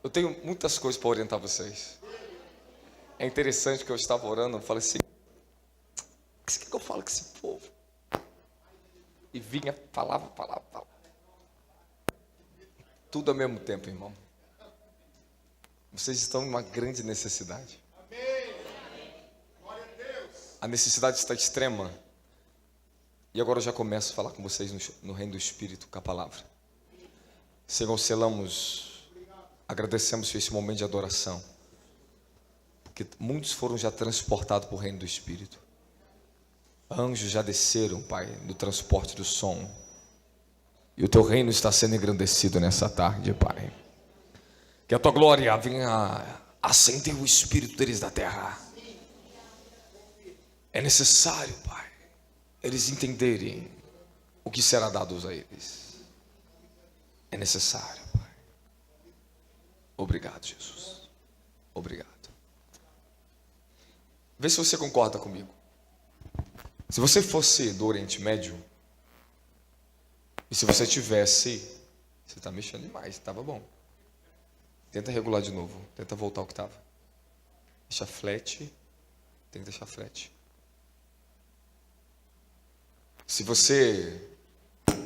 Eu tenho muitas coisas para orientar vocês. É interessante que eu estava orando, eu falei assim, o que eu falo com esse povo? E vinha, falava. Tudo ao mesmo tempo, irmão. Vocês estão em uma grande necessidade. A necessidade está extrema. E agora eu já começo a falar com vocês no reino do Espírito, com a palavra. Senhor, selamos, agradecemos por esse momento de adoração. Porque muitos foram já transportados para o reino do Espírito. Anjos já desceram, Pai, no transporte do som. E o teu reino está sendo engrandecido nessa tarde, Pai. Que a tua glória venha acender o espírito deles da terra. É necessário, Pai, eles entenderem o que será dado a eles. É necessário, Pai. Obrigado, Jesus. Obrigado. Vê se você concorda comigo. Se você fosse do Oriente Médio, e se você tivesse... Você está mexendo demais, estava bom. Tenta regular de novo, tenta voltar ao que estava. Deixa flat, tem que deixar flat. Se você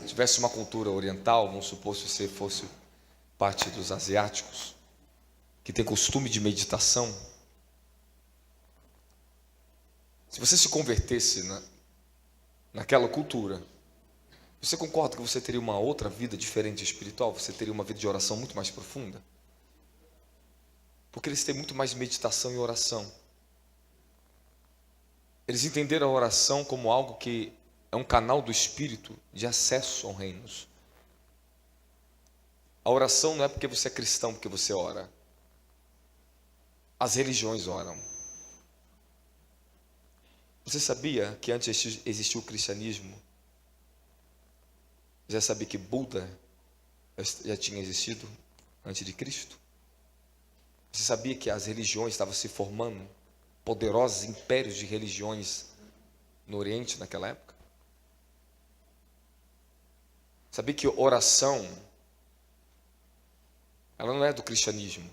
tivesse uma cultura oriental, vamos supor se você fosse parte dos asiáticos, que tem costume de meditação, se você se convertesse naquela cultura, você concorda que você teria uma outra vida diferente espiritual? Você teria uma vida de oração muito mais profunda? Porque eles têm muito mais meditação e oração. Eles entenderam a oração como algo que é um canal do Espírito de acesso aos reinos. A oração não é porque você é cristão, porque você ora. As religiões oram. Você sabia que antes existia o cristianismo? Já sabia que Buda já tinha existido antes de Cristo? Você sabia que as religiões estavam se formando? Poderosos impérios de religiões no Oriente naquela época? Sabia que oração, ela não é do cristianismo.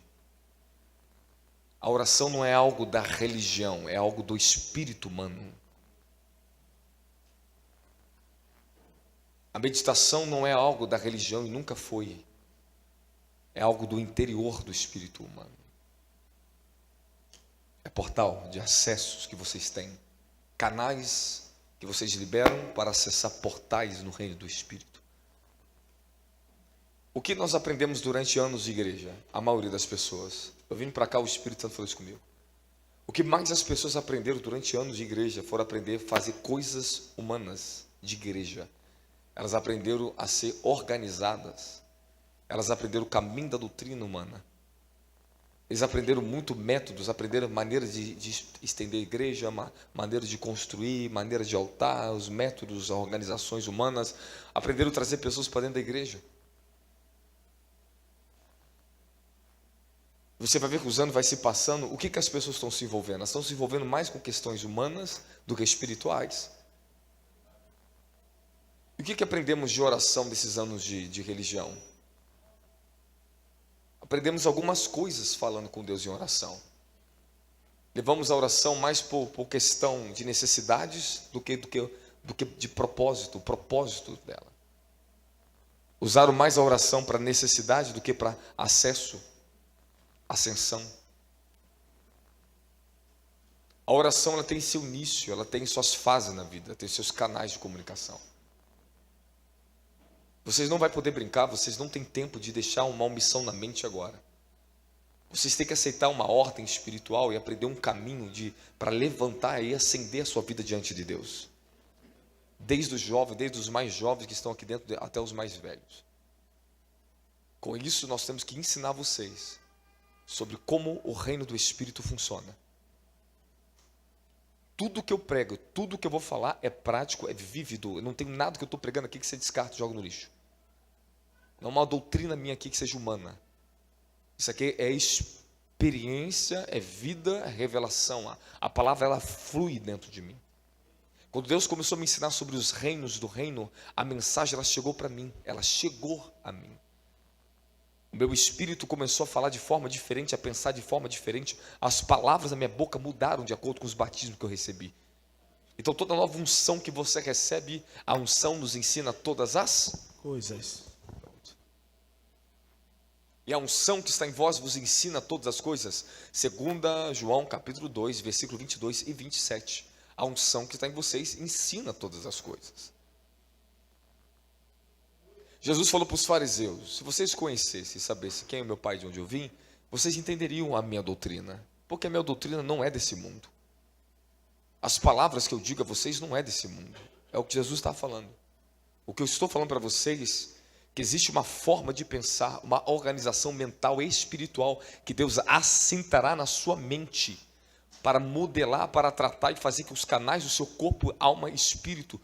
A oração não é algo da religião, é algo do espírito humano. A meditação não é algo da religião e nunca foi. É algo do interior do espírito humano. É portal de acessos que vocês têm. Canais que vocês liberam para acessar portais no reino do espírito. O que nós aprendemos durante anos de igreja? A maioria das pessoas. Eu vim para cá, o Espírito Santo falou isso comigo. O que mais as pessoas aprenderam durante anos de igreja foram aprender a fazer coisas humanas de igreja. Elas aprenderam a ser organizadas. Elas aprenderam o caminho da doutrina humana. Eles aprenderam muito métodos, aprenderam maneiras de estender a igreja, maneiras de construir, maneiras de altar, os métodos, as organizações humanas. Aprenderam a trazer pessoas para dentro da igreja. Você vai ver que os anos vai se passando, o que as pessoas estão se envolvendo? Elas estão se envolvendo mais com questões humanas do que espirituais. E o que aprendemos de oração desses anos de religião? Aprendemos algumas coisas falando com Deus em oração. Levamos a oração mais por questão de necessidades do que de propósito, o propósito dela. Usaram mais a oração para necessidade do que para acesso, ascensão. A oração ela tem seu início, ela tem suas fases na vida, tem seus canais de comunicação. Vocês não vão poder brincar, vocês não têm tempo de deixar uma omissão na mente agora. Vocês têm que aceitar uma ordem espiritual e aprender um caminho para levantar e acender a sua vida diante de Deus. Desde os jovens, desde os mais jovens que estão aqui dentro, até os mais velhos. Com isso, nós temos que ensinar vocês sobre como o reino do Espírito funciona. Tudo que eu prego, tudo que eu vou falar é prático, é vívido. Eu não tenho nada que eu estou pregando aqui que você descarta e joga no lixo. Não é uma doutrina minha aqui que seja humana. Isso aqui é experiência, é vida, é revelação. A palavra ela flui dentro de mim. Quando Deus começou a me ensinar sobre os reinos do reino, a mensagem ela chegou para mim. Ela chegou a mim. O meu espírito começou a falar de forma diferente, a pensar de forma diferente. As palavras da minha boca mudaram de acordo com os batismos que eu recebi. Então toda nova unção que você recebe, a unção nos ensina todas as coisas. E a unção que está em vós vos ensina todas as coisas. 2 João capítulo 2, versículo 22 e 27. A unção que está em vocês ensina todas as coisas. Jesus falou para os fariseus: se vocês conhecessem e sabessem quem é o meu Pai e de onde eu vim, vocês entenderiam a minha doutrina, porque a minha doutrina não é desse mundo. As palavras que eu digo a vocês não é desse mundo. É o que Jesus está falando. O que eu estou falando para vocês, que existe uma forma de pensar, uma organização mental e espiritual que Deus assentará na sua mente para modelar, para tratar e fazer que os canais do seu corpo, alma e espírito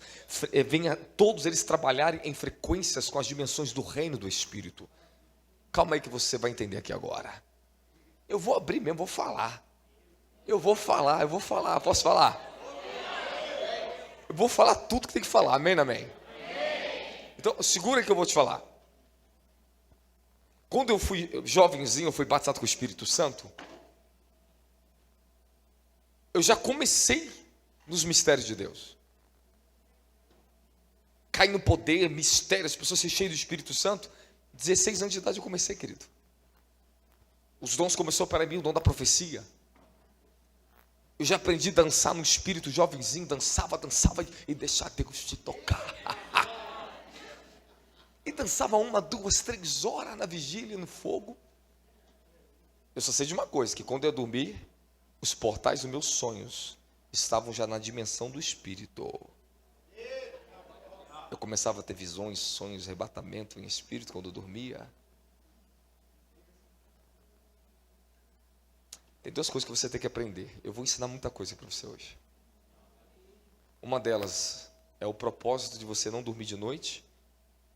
venha todos eles trabalharem em frequências com as dimensões do reino do espírito. Calma aí que você vai entender aqui agora. Eu vou abrir mesmo, vou falar. Eu vou falar. Posso falar? Eu vou falar tudo que tem que falar. Amém, amém? Então, segura que eu vou te falar. Quando eu fui jovenzinho, eu fui batizado com o Espírito Santo, eu já comecei nos mistérios de Deus. Cai no poder, mistério, as pessoas se cheias do Espírito Santo. 16 anos de idade eu comecei, querido. Os dons começaram para mim, o dom da profecia. Eu já aprendi a dançar no Espírito, jovenzinho, dançava e deixar Deus te tocar. E dançava 1, 2, 3 horas na vigília, no fogo. Eu só sei de uma coisa, que quando eu dormir, os portais dos meus sonhos estavam já na dimensão do Espírito. Eu começava a ter visões, sonhos, arrebatamento em Espírito quando eu dormia. Tem 2 coisas que você tem que aprender. Eu vou ensinar muita coisa para você hoje. Uma delas é o propósito de você não dormir de noite.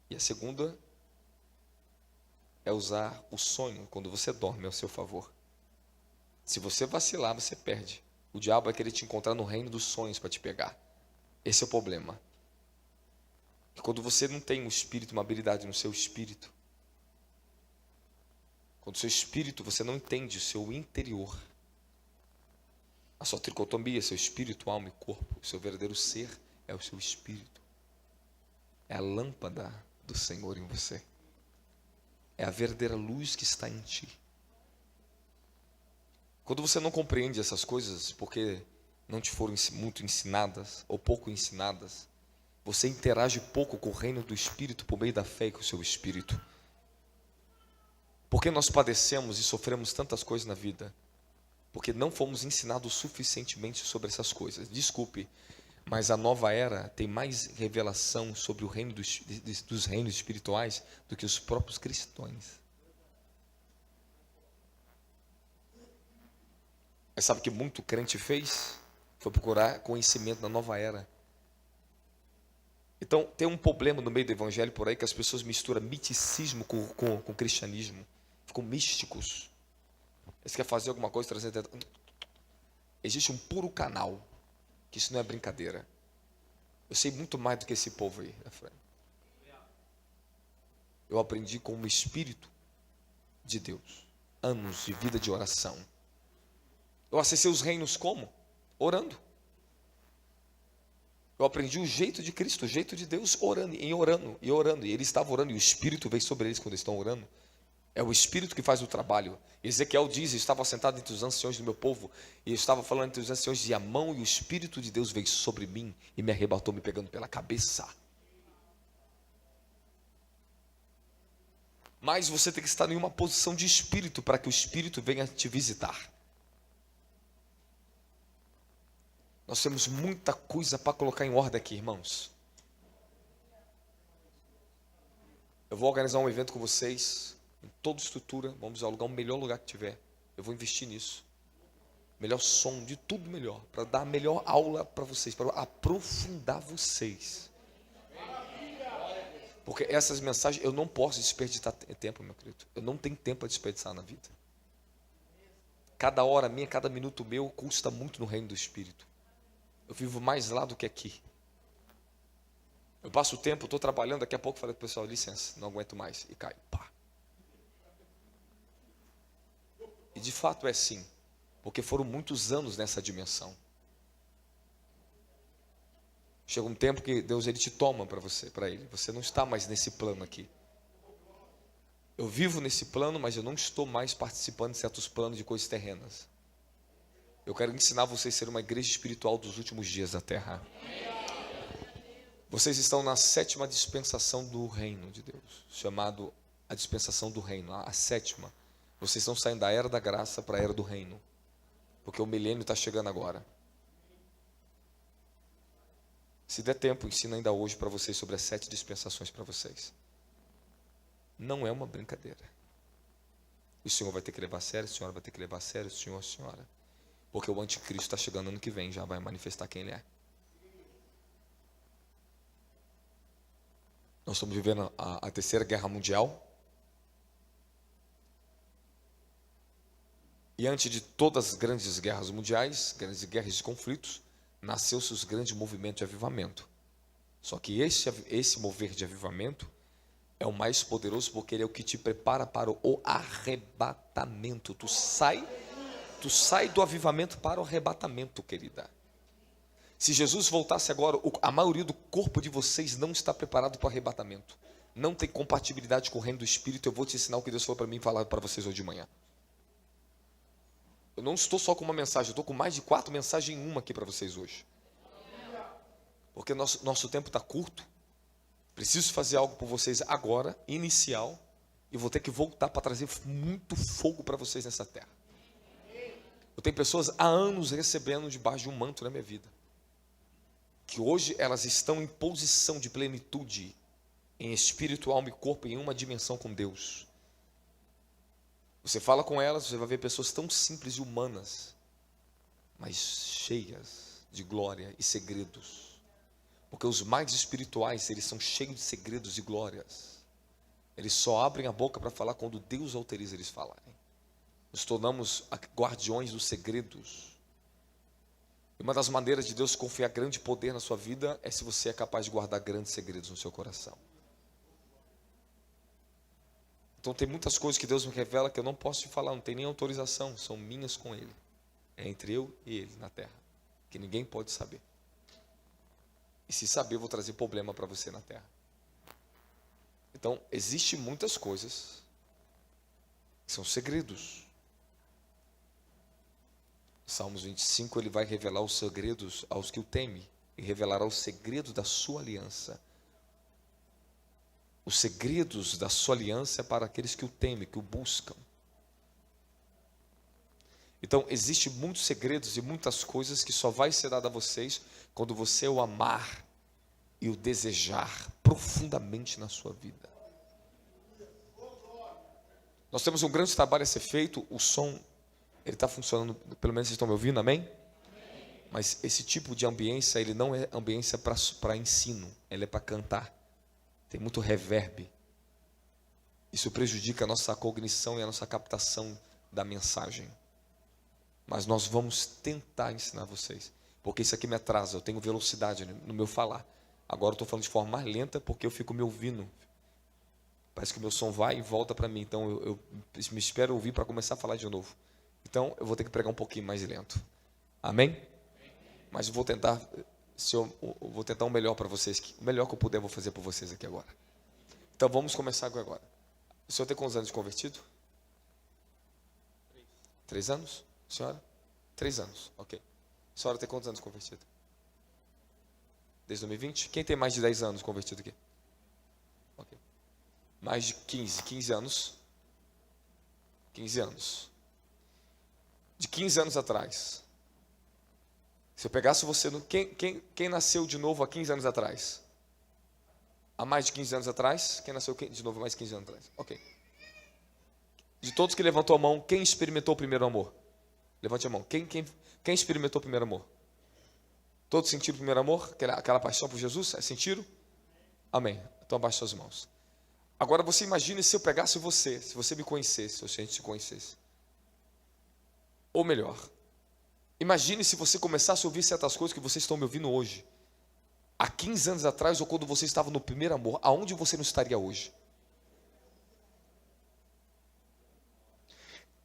E a segunda é usar o sonho quando você dorme ao seu favor. Se você vacilar, você perde. O diabo vai querer te encontrar no reino dos sonhos para te pegar. Esse é o problema. E quando você não tem um espírito, uma habilidade no seu espírito, quando o seu espírito, você não entende o seu interior, a sua tricotomia, seu espírito, alma e corpo, o seu verdadeiro ser é o seu espírito. É a lâmpada do Senhor em você. É a verdadeira luz que está em ti. Quando você não compreende essas coisas, porque não te foram muito ensinadas, ou pouco ensinadas, você interage pouco com o reino do Espírito por meio da fé e com o seu Espírito. Porque nós padecemos e sofremos tantas coisas na vida? Porque não fomos ensinados suficientemente sobre essas coisas. Desculpe, mas a nova era tem mais revelação sobre o reino dos reinos espirituais do que os próprios cristãos. Mas sabe o que muito crente fez? Foi procurar conhecimento na nova era. Então, tem um problema no meio do evangelho por aí, que as pessoas misturam miticismo com cristianismo. Ficam místicos. Eles querem fazer alguma coisa, trazer... Existe um puro canal, que isso não é brincadeira. Eu sei muito mais do que esse povo aí. Eu aprendi com o Espírito de Deus. Anos de vida de oração. Eu acessei os reinos como? Orando. Eu aprendi o jeito de Cristo, o jeito de Deus, orando. E ele estava orando, e o Espírito veio sobre eles quando eles estão orando. É o Espírito que faz o trabalho. Ezequiel diz: eu estava sentado entre os anciões do meu povo, e eu estava falando entre os anciões, e a mão e o Espírito de Deus veio sobre mim, e me arrebatou, me pegando pela cabeça. Mas você tem que estar em uma posição de Espírito, para que o Espírito venha te visitar. Nós temos muita coisa para colocar em ordem aqui, irmãos. Eu vou organizar um evento com vocês, em toda estrutura, vamos alugar o melhor lugar que tiver. Eu vou investir nisso. Melhor som, de tudo melhor, para dar a melhor aula para vocês, para aprofundar vocês. Porque essas mensagens, eu não posso desperdiçar tempo, meu querido. Eu não tenho tempo para desperdiçar na vida. Cada hora minha, cada minuto meu, custa muito no reino do Espírito. Eu vivo mais lá do que aqui. Eu passo o tempo, estou trabalhando, daqui a pouco falei para o pessoal: licença, não aguento mais. E cai. Pá. de fato é sim, porque foram muitos anos nessa dimensão. Chega um tempo que Deus ele te toma para você, para Ele. Você não está mais nesse plano aqui. Eu vivo nesse plano, mas eu não estou mais participando de certos planos de coisas terrenas. Eu quero ensinar vocês a ser uma igreja espiritual dos últimos dias da terra. Vocês estão na 7ª dispensação do reino de Deus, chamado a dispensação do reino, a 7ª. Vocês estão saindo da era da graça para a era do reino, porque o milênio está chegando agora. Se der tempo, ensino ainda hoje para vocês sobre as 7 dispensações para vocês. Não é uma brincadeira. O senhor vai ter que levar a sério, a senhora vai ter que levar a sério, o senhor, a senhora. Porque o anticristo está chegando ano que vem, já vai manifestar quem ele é. Nós estamos vivendo a 3ª Guerra Mundial. E antes de todas as grandes guerras mundiais, grandes guerras de conflitos, nasceu-se os grandes movimentos de avivamento. Só que esse mover de avivamento é o mais poderoso, porque ele é o que te prepara para o arrebatamento. Tu sai do avivamento para o arrebatamento, querida. Se Jesus voltasse agora, a maioria do corpo de vocês não está preparado para o arrebatamento. Não tem compatibilidade com o reino do Espírito. Eu vou te ensinar o que Deus falou para mim falar para vocês hoje de manhã. Eu não estou só com uma mensagem, eu estou com mais de 4 mensagens em uma aqui para vocês hoje. Porque nosso tempo está curto. Preciso fazer algo por vocês agora, inicial. E vou ter que voltar para trazer muito fogo para vocês nessa terra. Eu tenho pessoas há anos recebendo debaixo de um manto na minha vida. Que hoje elas estão em posição de plenitude, em espírito, alma e corpo, em uma dimensão com Deus. Você fala com elas, você vai ver pessoas tão simples e humanas, mas cheias de glória e segredos. Porque os mais espirituais, eles são cheios de segredos e glórias. Eles só abrem a boca para falar quando Deus autoriza eles falarem. Nos tornamos guardiões dos segredos. E uma das maneiras de Deus confiar grande poder na sua vida é se você é capaz de guardar grandes segredos no seu coração. Então tem muitas coisas que Deus me revela que eu não posso te falar, não tem nem autorização, são minhas com Ele. É entre eu e Ele na terra, que ninguém pode saber. E se saber, eu vou trazer problema para você na terra. Então, existem muitas coisas que são segredos. Salmos 25, ele vai revelar os segredos aos que o temem e revelará os segredos da sua aliança. Os segredos da sua aliança é para aqueles que o temem, que o buscam. Então, existem muitos segredos e muitas coisas que só vai ser dado a vocês quando você o amar e o desejar profundamente na sua vida. Nós temos um grande trabalho a ser feito, o som, ele está funcionando, pelo menos vocês estão me ouvindo, amém? Mas esse tipo de ambiência, ele não é ambiência para ensino, ele é para cantar. Tem muito reverb. Isso prejudica a nossa cognição e a nossa captação da mensagem. Mas nós vamos tentar ensinar vocês. Porque isso aqui me atrasa, eu tenho velocidade no meu falar. Agora eu estou falando de forma mais lenta porque eu fico me ouvindo. Parece que o meu som vai e volta para mim. Então eu me espero ouvir para começar a falar de novo. Então eu vou ter que pregar um pouquinho mais lento. Amém? Mas eu vou tentar... eu vou tentar o melhor para vocês. O melhor que eu puder, eu vou fazer por vocês aqui agora. Então vamos começar agora. O senhor tem quantos anos de convertido? 3 anos? Senhora? 3 anos, ok. A senhora tem quantos anos de convertido? Desde 2020? Quem tem mais de 10 anos de convertido aqui? Ok. Mais de 15 anos. 15 anos. De 15 anos atrás. Se eu pegasse você no... Quem nasceu de novo há 15 anos atrás? Há mais de 15 anos atrás? Quem nasceu de novo há mais de 15 anos atrás? Ok. De todos que levantou a mão, quem experimentou o primeiro amor? Levante a mão. Quem experimentou o primeiro amor? Todos sentiram o primeiro amor? Aquela paixão por Jesus? Sentiram? Amém. Então abaixe suas mãos. Agora você imagine se eu pegasse você, se você me conhecesse, ou se a gente se conhecesse. Ou melhor, imagine se você começasse a ouvir certas coisas que vocês estão me ouvindo hoje. Há 15 anos atrás, ou quando você estava no primeiro amor, aonde você não estaria hoje?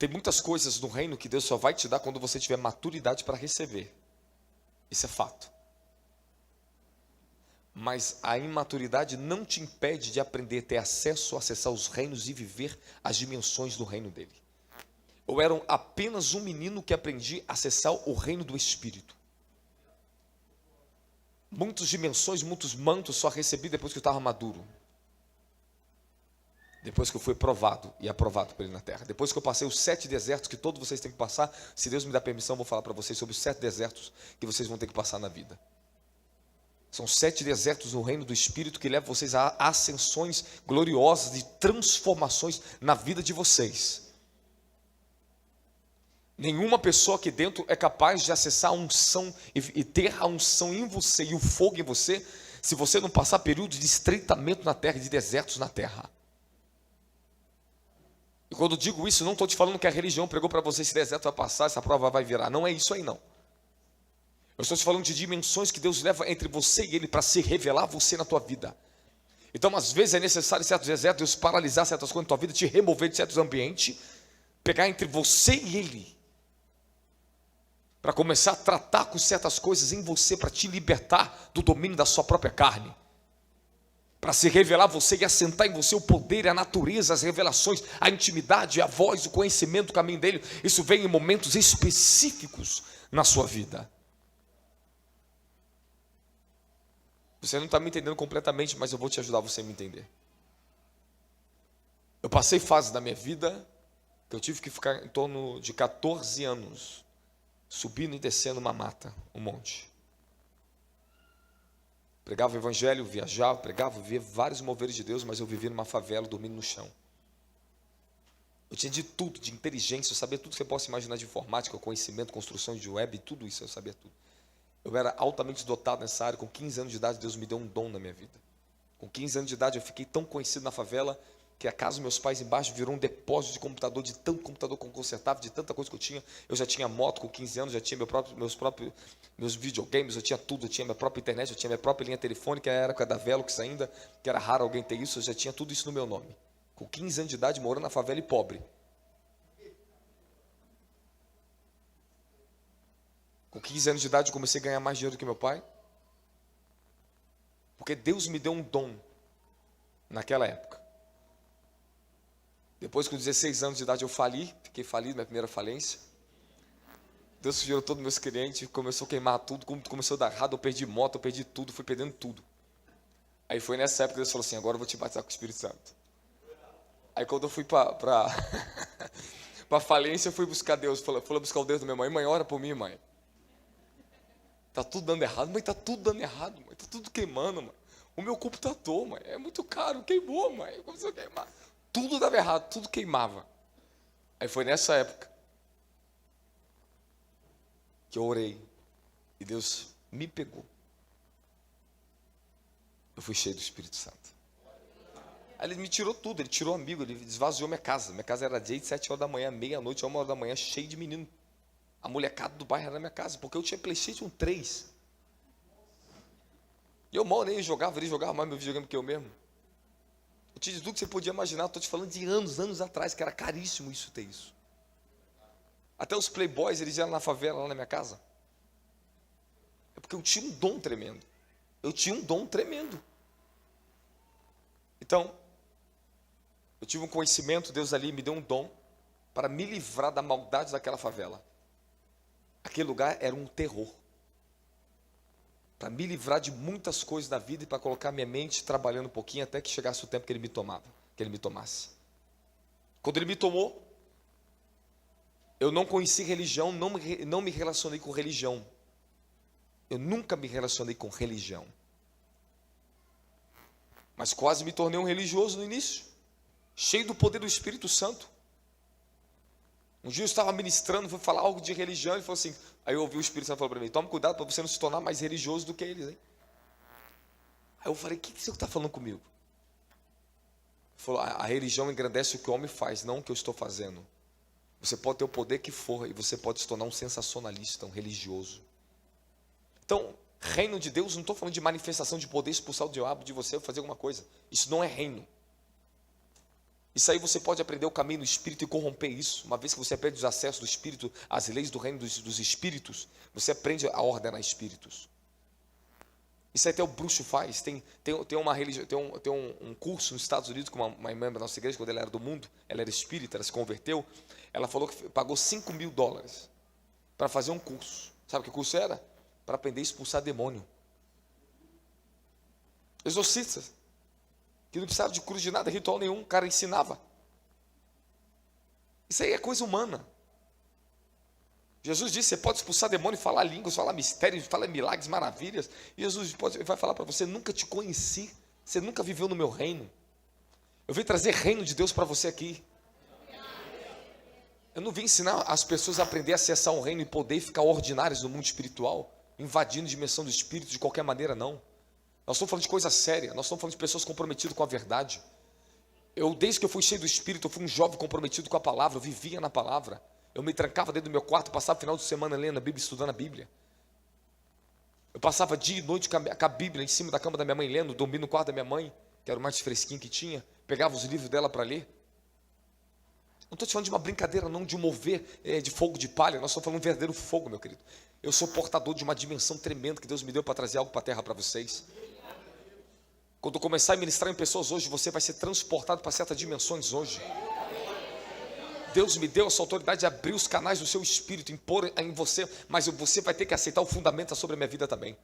Tem muitas coisas no reino que Deus só vai te dar quando você tiver maturidade para receber. Isso é fato. Mas a imaturidade não te impede de aprender a ter acesso, acessar os reinos e viver as dimensões do reino dele. Eu era apenas um menino que aprendi a acessar o reino do Espírito. Muitas dimensões, muitos mantos só recebi depois que eu estava maduro. Depois que eu fui provado e aprovado por ele na terra. Depois que eu passei os 7 desertos que todos vocês têm que passar. Se Deus me dá permissão, eu vou falar para vocês sobre os 7 desertos que vocês vão ter que passar na vida. São 7 desertos no reino do Espírito que levam vocês a ascensões gloriosas e transformações na vida de vocês. Nenhuma pessoa aqui dentro é capaz de acessar a unção e ter a unção em você e o fogo em você, se você não passar períodos de estreitamento na terra, de desertos na terra. E quando eu digo isso, não estou te falando que a religião pregou para você, esse deserto vai passar, essa prova vai virar. Não é isso aí não. Eu estou te falando de dimensões que Deus leva entre você e Ele para se revelar a você na tua vida. Então, às vezes é necessário em certos desertos, Deus paralisar certas coisas na tua vida, te remover de certos ambientes, pegar entre você e Ele, para começar a tratar com certas coisas em você, para te libertar do domínio da sua própria carne, para se revelar a você e assentar em você o poder, a natureza, as revelações, a intimidade, a voz, o conhecimento, o caminho dele. Isso vem em momentos específicos na sua vida. Você não está me entendendo completamente, mas eu vou te ajudar você a me entender. Eu passei fases da minha vida que eu tive que ficar em torno de 14 anos subindo e descendo uma mata, um monte. Pregava o evangelho, viajava, pregava, via vários moveres de Deus, mas eu vivia numa favela, dormindo no chão. Eu tinha de tudo, de inteligência, eu sabia tudo que você possa imaginar de informática, conhecimento, construção de web, tudo isso, eu sabia tudo. Eu era altamente dotado nessa área. Com 15 anos de idade, Deus me deu um dom na minha vida. Com 15 anos de idade, eu fiquei tão conhecido na favela que a casa dos meus pais embaixo virou um depósito de computador, de tanto computador que eu consertava, de tanta coisa que eu tinha. Eu já tinha moto com 15 anos, já tinha meus videogames, eu tinha tudo, eu tinha minha própria internet, eu tinha minha própria linha telefônica, era com a da Velox ainda, que era raro alguém ter isso, eu já tinha tudo isso no meu nome. Com 15 anos de idade, morando na favela e pobre. Com 15 anos de idade, eu comecei a ganhar mais dinheiro do que meu pai. Porque Deus me deu um dom naquela época. Depois, com 16 anos de idade, eu fali. Fiquei falido, minha primeira falência. Deus tirou todos os meus clientes, começou a queimar tudo. Começou a dar errado, eu perdi moto, eu perdi tudo, fui perdendo tudo. Aí foi nessa época que Deus falou assim, agora eu vou te batizar com o Espírito Santo. Aí quando eu fui para falência, eu fui buscar Deus. Falei buscar o Deus da minha mãe. Mãe, ora por mim, mãe. Tá tudo dando errado, mãe, tá tudo dando errado, mãe, tá tudo queimando, mãe. O meu computador, mãe, é muito caro, queimou, mãe, começou a queimar. Tudo dava errado, tudo queimava. Aí foi nessa época que eu orei e Deus me pegou. Eu fui cheio do Espírito Santo. Aí ele me tirou tudo, ele tirou amigo, ele esvaziou minha casa. Minha casa era de 7 horas da manhã, meia-noite, 1 hora da manhã, cheio de menino. A molecada do bairro era na minha casa, porque eu tinha PlayStation 3. E eu mal nem jogava, ele jogava mais meu videogame que eu mesmo. Eu tinha de tudo que você podia imaginar, estou te falando de anos atrás, que era caríssimo isso ter isso. Até os playboys, eles eram na favela, lá na minha casa. É porque eu tinha um dom tremendo. Eu tinha um dom tremendo. Então, eu tive um conhecimento, Deus ali me deu um dom para me livrar da maldade daquela favela. Aquele lugar era um terror. Para me livrar de muitas coisas da vida e para colocar minha mente trabalhando um pouquinho até que chegasse o tempo que ele me tomasse. Quando ele me tomou, eu não conheci religião, não me relacionei com religião. Eu nunca me relacionei com religião. Mas quase me tornei um religioso no início, cheio do poder do Espírito Santo. Um dia eu estava ministrando, fui falar algo de religião, ele falou assim, aí eu ouvi o Espírito Santo falando para mim, toma cuidado para você não se tornar mais religioso do que eles, hein? Aí eu falei, o que você está falando comigo? Ele falou, a religião engrandece o que o homem faz, não o que eu estou fazendo. Você pode ter o poder que for e você pode se tornar um sensacionalista, um religioso. Então, reino de Deus, não estou falando de manifestação de poder, expulsar o diabo de você ou fazer alguma coisa. Isso não é reino. Isso aí você pode aprender o caminho do Espírito e corromper isso. Uma vez que você aprende os acessos do Espírito, as leis do reino dos Espíritos, você aprende a ordenar espíritos. Isso aí até o bruxo faz. Tem uma religião, tem um curso nos Estados Unidos com uma irmã da nossa igreja, quando ela era do mundo, ela era espírita, ela se converteu. Ela falou que pagou $5.000 para fazer um curso. Sabe que curso era? Para aprender a expulsar demônio. Exorcistas, que não precisava de cruz de nada, ritual nenhum, o cara ensinava. Isso aí é coisa humana. Jesus disse, você pode expulsar demônio, falar línguas, falar mistérios, falar milagres, maravilhas. E Jesus vai falar para você, nunca te conheci, você nunca viveu no meu reino. Eu vim trazer reino de Deus para você aqui. Eu não vim ensinar as pessoas a aprender a acessar um reino e poder ficar ordinários no mundo espiritual, invadindo a dimensão do espírito de qualquer maneira, não. Nós estamos falando de coisa séria, nós estamos falando de pessoas comprometidas com a verdade. Desde que eu fui cheio do Espírito, eu fui um jovem comprometido com a palavra, eu vivia na palavra. Eu me trancava dentro do meu quarto, passava o final de semana lendo a Bíblia, estudando a Bíblia. Eu passava dia e noite com a Bíblia em cima da cama da minha mãe lendo, dormia no quarto da minha mãe, que era o mais fresquinho que tinha, pegava os livros dela para ler. Não estou te falando de uma brincadeira, não, de um mover de fogo de palha, nós estamos falando de um verdadeiro fogo, meu querido. Eu sou portador de uma dimensão tremenda que Deus me deu para trazer algo para a terra para vocês. Quando eu começar a ministrar em pessoas hoje, você vai ser transportado para certas dimensões hoje. Deus me deu essa autoridade de abrir os canais do seu espírito, impor em você, mas você vai ter que aceitar o fundamento sobre a minha vida também.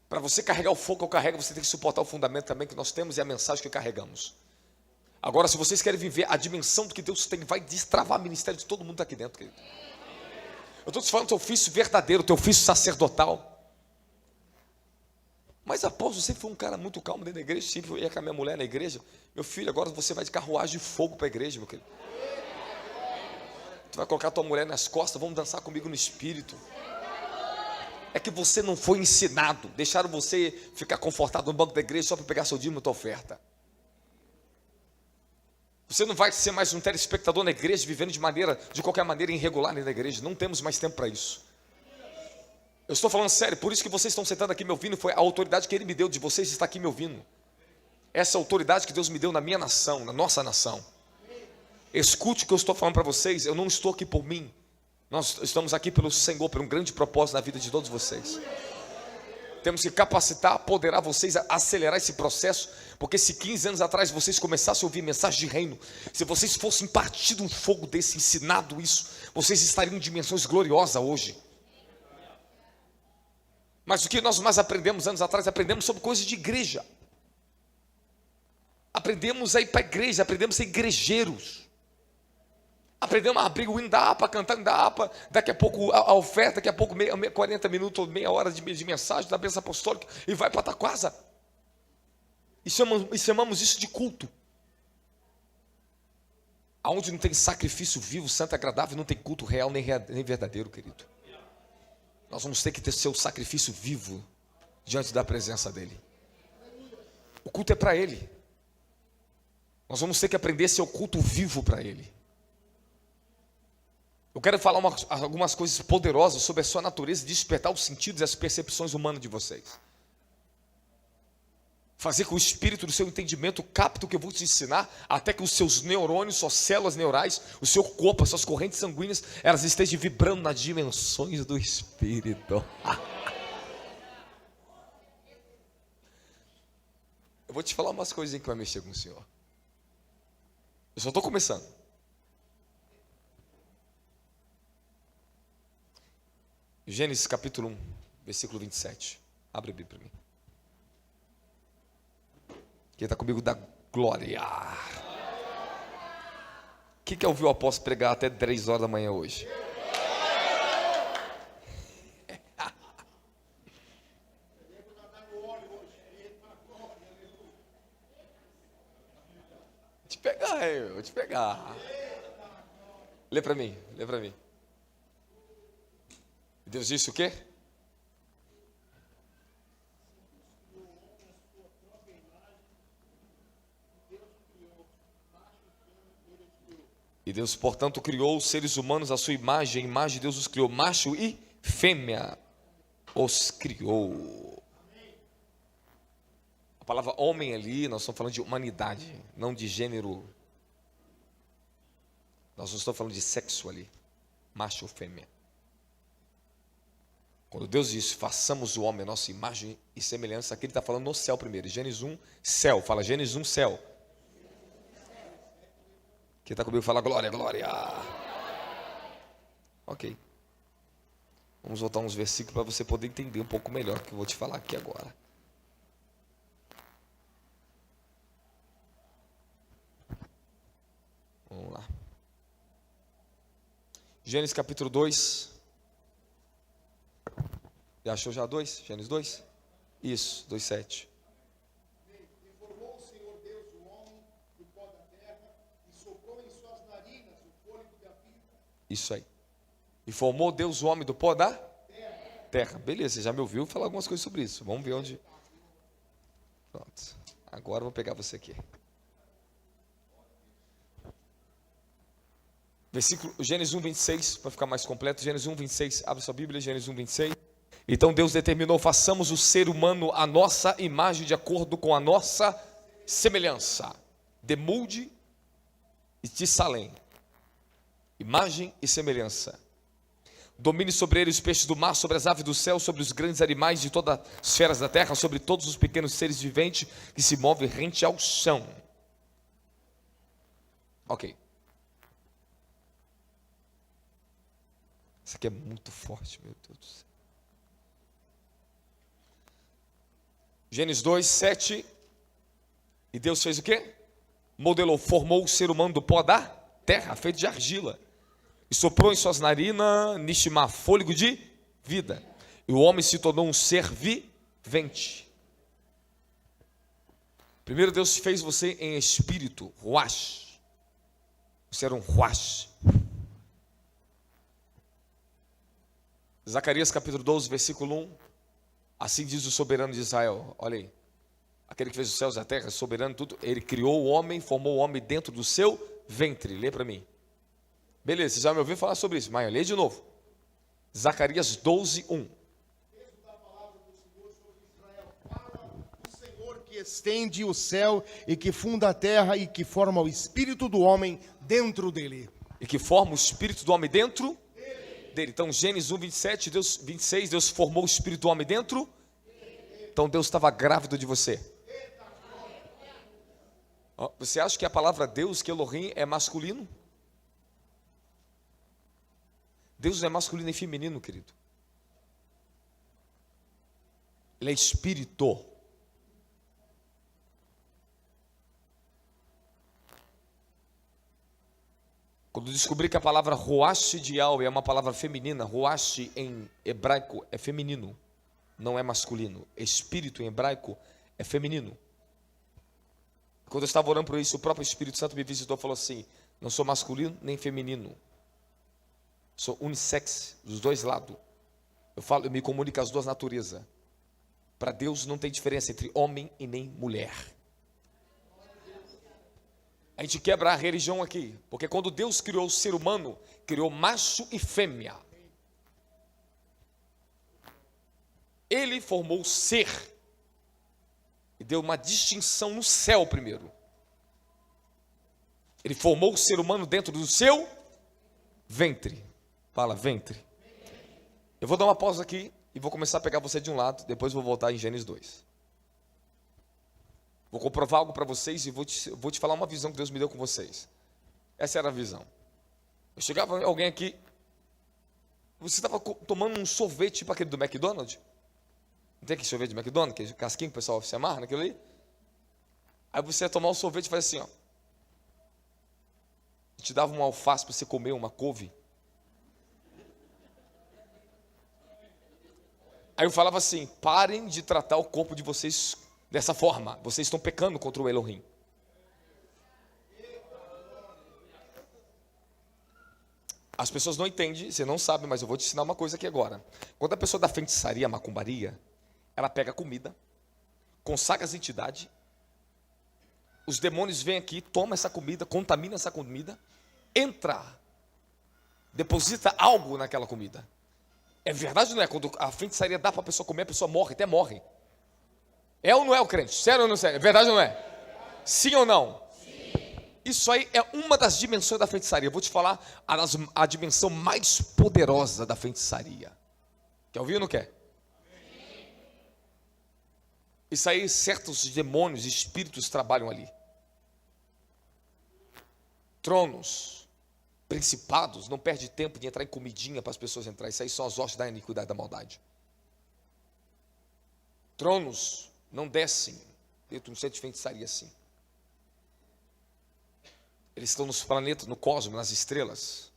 Para você carregar o fogo que eu carrego, você tem que suportar o fundamento também que nós temos e a mensagem que carregamos. Agora, se vocês querem viver a dimensão do que Deus tem, vai destravar o ministério de todo mundo aqui dentro, querido. Eu estou te falando do teu ofício verdadeiro, teu ofício sacerdotal. Mas apóstolo, você foi um cara muito calmo dentro da igreja, sempre eu ia com a minha mulher na igreja. Meu filho, agora você vai de carruagem de fogo para a igreja, meu querido. Tu vai colocar tua mulher nas costas, vamos dançar comigo no espírito. É que você não foi ensinado, deixaram você ficar confortado no banco da igreja só para pegar seu dízimo e tua oferta. Você não vai ser mais um telespectador na igreja, vivendo de qualquer maneira irregular na igreja. Não temos mais tempo para isso. Eu estou falando sério, por isso que vocês estão sentando aqui me ouvindo, foi a autoridade que Ele me deu de vocês estar aqui me ouvindo. Essa autoridade que Deus me deu na minha nação, na nossa nação. Escute o que eu estou falando para vocês, eu não estou aqui por mim. Nós estamos aqui pelo Senhor, por um grande propósito na vida de todos vocês. Temos que capacitar, apoderar vocês, a acelerar esse processo, porque se 15 anos atrás vocês começassem a ouvir mensagem de reino, se vocês fossem partido um fogo desse, ensinado isso, vocês estariam em dimensões gloriosas hoje. Mas o que nós mais aprendemos anos atrás, aprendemos sobre coisas de igreja. Aprendemos a ir para a igreja, aprendemos a ser igrejeiros. Aprendemos a abrir o hino da APA, cantar o hino da APA, daqui a pouco a oferta, daqui a pouco 40 minutos, meia hora de mensagem da bênção apostólica e vai para a tua casa. E chamamos isso de culto. Aonde não tem sacrifício vivo, santo e agradável, não tem culto real nem verdadeiro, querido. Nós vamos ter que ter seu sacrifício vivo diante da presença dEle. O culto é para Ele. Nós vamos ter que aprender a ser o culto vivo para Ele. Eu quero falar algumas coisas poderosas sobre a sua natureza, despertar os sentidos e as percepções humanas de vocês. Fazer com que o espírito do seu entendimento capte o que eu vou te ensinar, até que os seus neurônios, suas células neurais, o seu corpo, as suas correntes sanguíneas, elas estejam vibrando nas dimensões do espírito. Eu vou te falar umas coisinhas que vai mexer com o Senhor. Eu só estou começando. Gênesis capítulo 1, versículo 27. Abre a Bíblia para mim. Quem está comigo dá glória. Quem quer ouvir o apóstolo pregar até 3 horas da manhã hoje? Vou te pegar, vou te pegar. Lê para mim, lê para mim. Deus disse o quê? E Deus, portanto, criou os seres humanos à sua imagem, a imagem de Deus os criou, macho e fêmea os criou. A palavra homem ali, nós estamos falando de humanidade, não de gênero Nós não estamos falando de sexo ali, macho ou fêmea. Quando Deus diz, façamos o homem a nossa imagem e semelhança, aqui ele está falando no céu primeiro. Gênesis 1, céu. Fala Gênesis 1, céu. Quem está comigo fala glória, glória. Ok. Vamos voltar uns versículos para você poder entender um pouco melhor o que eu vou te falar aqui agora. Vamos lá. Gênesis capítulo 2. Já achou já 2? Gênesis 2? Isso, 2:7. E formou o Senhor Deus o homem do pó da terra e soprou em suas narinas o fôlego da vida. Isso aí. E formou Deus o homem do pó da terra. Beleza, você já me ouviu falar algumas coisas sobre isso. Vamos ver onde. Pronto. Agora eu vou pegar você aqui. Versículo, Gênesis 1:26, para ficar mais completo. Gênesis 1:26, abre sua Bíblia, Gênesis 1:26. Então Deus determinou, façamos o ser humano à nossa imagem, de acordo com a nossa semelhança. Demude e Tissalém. Imagem e semelhança. Domine sobre ele os peixes do mar, sobre as aves do céu, sobre os grandes animais de todas as feras da terra, sobre todos os pequenos seres viventes que se movem rente ao chão. Ok. Isso aqui é muito forte, meu Deus do céu. Gênesis 2:7. E Deus fez o quê? Modelou, formou o ser humano do pó da terra, feito de argila. E soprou em suas narinas, nishma, fôlego de vida. E o homem se tornou um ser vivente. Primeiro Deus fez você em espírito, ruach. Você era um ruach. Zacarias capítulo 12, versículo 1. Assim diz o soberano de Israel. Olha aí. Aquele que fez os céus e a terra, soberano tudo. Ele criou o homem, formou o homem dentro do seu ventre. Lê para mim. Beleza, você já me ouviu falar sobre isso, mas lê de novo. Zacarias 12, 1. Texto da palavra do Senhor sobre Israel. Fala o Senhor que estende o céu e que funda a terra e que forma o espírito do homem dentro dele. E que forma o espírito do homem dentro dele. Então, Gênesis 1, 27, 26, Deus formou o espírito do homem dentro. Então, Deus estava grávido de você. Você acha que a palavra Deus, que Elohim, é masculino? Deus não é masculino e feminino, querido. Ele é espírito. Quando descobri que a palavra Ruach de Yahweh é uma palavra feminina, Ruach em hebraico é feminino, não é masculino. Espírito em hebraico é feminino. Quando eu estava orando por isso, o próprio Espírito Santo me visitou e falou assim: não sou masculino nem feminino. Sou unissex, dos dois lados. Eu me comunico com as duas naturezas. Para Deus não tem diferença entre homem e nem mulher. A gente quebra a religião aqui, porque quando Deus criou o ser humano, criou macho e fêmea. Ele formou o ser e deu uma distinção no céu primeiro. Ele formou o ser humano dentro do seu ventre. Fala, ventre. Eu vou dar uma pausa aqui e vou começar a pegar você de um lado, depois vou voltar em Gênesis 2. Vou comprovar algo para vocês e vou te falar uma visão que Deus me deu com vocês. Essa era a visão. Eu chegava alguém aqui, você estava tomando um sorvete, tipo aquele do McDonald's? Não tem aquele sorvete do McDonald's, aquele casquinho que o pessoal se amarra naquilo ali? Aí você ia tomar um sorvete e faz assim, ó. Te dava uma alface para você comer, uma couve. Aí eu falava assim: parem de tratar o corpo de vocês dessa forma. Vocês estão pecando contra o Elohim. As pessoas não entendem, você não sabe, mas eu vou te ensinar uma coisa aqui agora. Quando a pessoa da feitiçaria, macumbaria, ela pega comida, consagra as entidades, os demônios vêm aqui, tomam essa comida, contaminam essa comida, entra, deposita algo naquela comida. É verdade ou não é? Quando a feitiçaria dá para a pessoa comer, a pessoa morre, até morre. É ou não é o crente? Sério ou não é? É verdade ou não é? Sim ou não? Sim. Isso aí é uma das dimensões da feitiçaria. Eu vou te falar a dimensão mais poderosa da feitiçaria. Quer ouvir ou não quer? Isso aí, certos demônios, espíritos trabalham ali. Tronos, principados, não perde tempo de entrar em comidinha para as pessoas entrarem. Isso aí são as hostes da iniquidade, da maldade. Tronos não descem dentro de um centro de feitiçaria assim. Eles estão nos planetas, no cosmos, nas estrelas.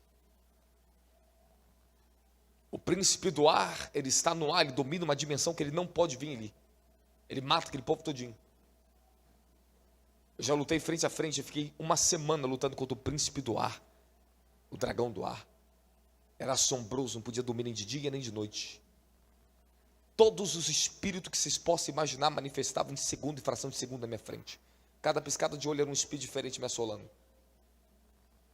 O príncipe do ar, ele está no ar, ele domina uma dimensão que ele não pode vir ali. Ele mata aquele povo todinho. Eu já lutei frente a frente, eu fiquei uma semana lutando contra o príncipe do ar, o dragão do ar. Era assombroso, não podia dormir nem de dia nem de noite. Todos os espíritos que vocês possam imaginar manifestavam em segundo e fração de segundo na minha frente. Cada piscada de olho era um espírito diferente me assolando.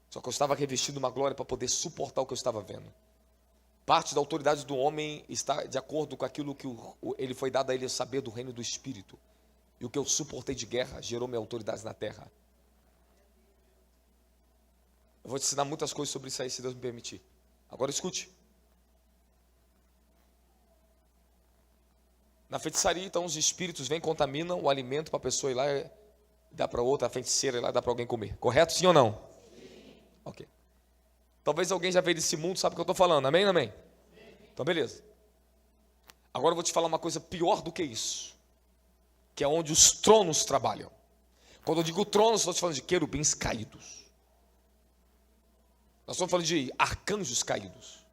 Só que eu estava revestido de uma glória para poder suportar o que eu estava vendo. Parte da autoridade do homem está de acordo com aquilo que ele foi dado a ele saber do reino do Espírito. E o que eu suportei de guerra gerou minha autoridade na terra. Eu vou te ensinar muitas coisas sobre isso aí, se Deus me permitir. Agora escute. Na feitiçaria, então, os espíritos vêm, contaminam o alimento para a pessoa ir lá e dar para outra, a feiticeira ir lá e dar para alguém comer. Correto, sim ou não? Sim. Ok. Talvez alguém já veio desse mundo, sabe o que eu estou falando, amém ou amém? Então beleza. Agora eu vou te falar uma coisa pior do que isso, que é onde os tronos trabalham. Quando eu digo tronos, estou te falando de querubins caídos. Nós estamos falando de arcanjos caídos.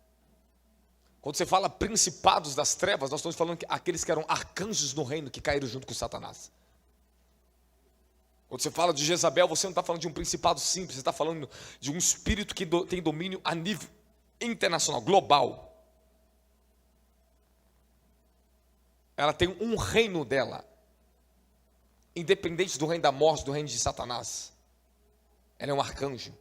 Quando você fala principados das trevas, nós estamos falando que aqueles que eram arcanjos no reino, que caíram junto com Satanás. Quando você fala de Jezabel, você não está falando de um principado simples, você está falando de um espírito que tem domínio a nível internacional, global. Ela tem um reino dela, independente do reino da morte, do reino de Satanás. Ela é um arcanjo.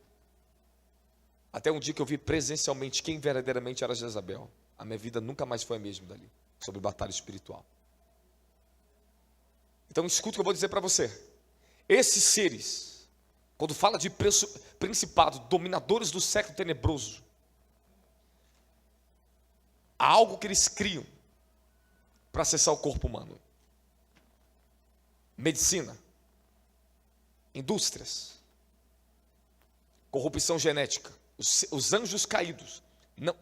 Até um dia que eu vi presencialmente quem verdadeiramente era Jezabel. A minha vida nunca mais foi a mesma dali, sobre batalha espiritual. Então escuta o que eu vou dizer para você. Esses seres, quando fala de principados, dominadores do século tenebroso, há algo que eles criam para acessar o corpo humano. Medicina, indústrias, corrupção genética. Os anjos caídos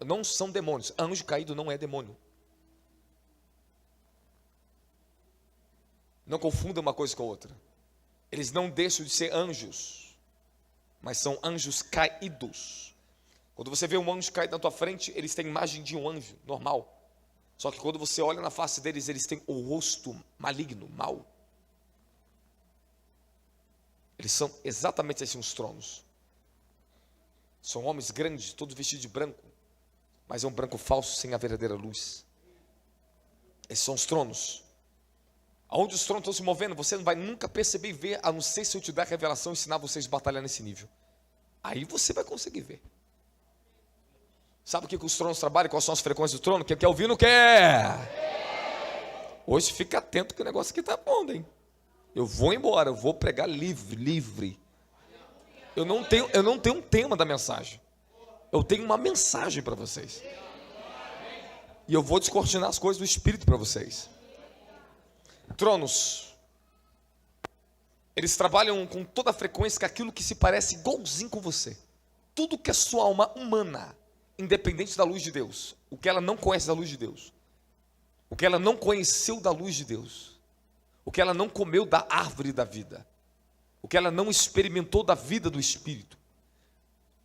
não são demônios. Anjo caído não é demônio. Não confunda uma coisa com a outra. Eles não deixam de ser anjos, mas são anjos caídos. Quando você vê um anjo caído na tua frente, eles têm imagem de um anjo normal. Só que quando você olha na face deles, eles têm o rosto maligno, mau. Eles são exatamente assim os tronos. São homens grandes, todos vestidos de branco, mas é um branco falso, sem a verdadeira luz. Esses são os tronos. Aonde os tronos estão se movendo, você não vai nunca perceber e ver, a não ser se eu te dar a revelação e ensinar vocês a batalhar nesse nível. Aí você vai conseguir ver. Sabe o que os tronos trabalham? Quais são as frequências do trono? Quer ouvir ou não quer? Hoje fica atento que o negócio aqui está bom, hein? Eu vou embora, eu vou pregar livre. Eu não tenho um tema da mensagem. Eu tenho uma mensagem para vocês. E eu vou descortinar as coisas do Espírito para vocês. Tronos, eles trabalham com toda a frequência com aquilo que se parece igualzinho com você. Tudo que é sua alma humana, independente da luz de Deus, o que ela não conhece da luz de Deus, o que ela não conheceu da luz de Deus, o que ela não comeu da árvore da vida, o que ela não experimentou da vida do Espírito,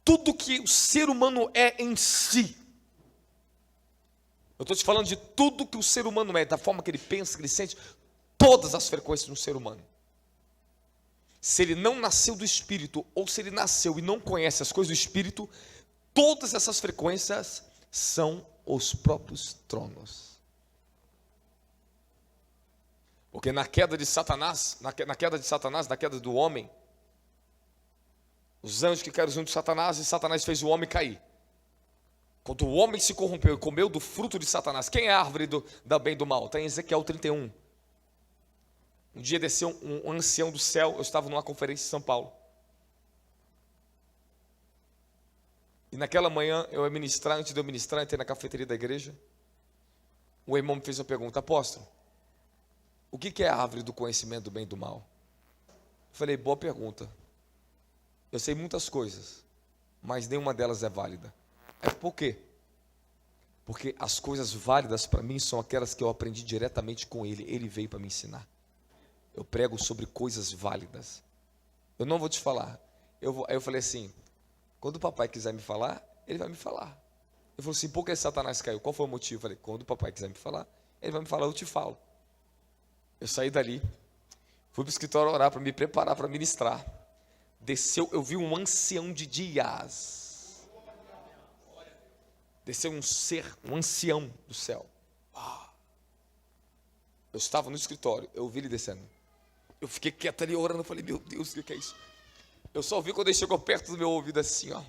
tudo que o ser humano é em si. Eu estou te falando de tudo que o ser humano é, da forma que ele pensa, que ele sente, todas as frequências do ser humano. Se ele não nasceu do Espírito, ou se ele nasceu e não conhece as coisas do Espírito, todas essas frequências são os próprios tronos. Porque na queda de Satanás, na queda do homem, os anjos que caíram junto de Satanás, e Satanás fez o homem cair. Quando o homem se corrompeu e comeu do fruto de Satanás, quem é a árvore do bem e do mal? Está em Ezequiel 31. Um dia desceu um ancião do céu, eu estava numa conferência em São Paulo. E naquela manhã, eu ia ministrar, antes de eu ministrar, entrei na cafeteria da igreja. O irmão me fez uma pergunta: apóstolo, o que é a árvore do conhecimento do bem e do mal? Eu falei: boa pergunta. Eu sei muitas coisas, mas nenhuma delas é válida. Por quê? Porque as coisas válidas para mim são aquelas que eu aprendi diretamente com ele. Ele veio para me ensinar. Eu prego sobre coisas válidas. Eu não vou te falar. Aí eu falei assim: quando o papai quiser me falar, ele vai me falar. Ele falou assim: por que Satanás caiu? Qual foi o motivo? Eu falei: quando o papai quiser me falar, ele vai me falar, eu te falo. Eu saí dali, fui para o escritório orar para me preparar para ministrar. Desceu, eu vi um ancião de dias. Desceu um ser, um ancião do céu. Eu estava no escritório, eu vi ele descendo. Eu fiquei quieto ali orando, eu falei: meu Deus, o que é isso? Eu só vi quando ele chegou perto do meu ouvido assim, ó.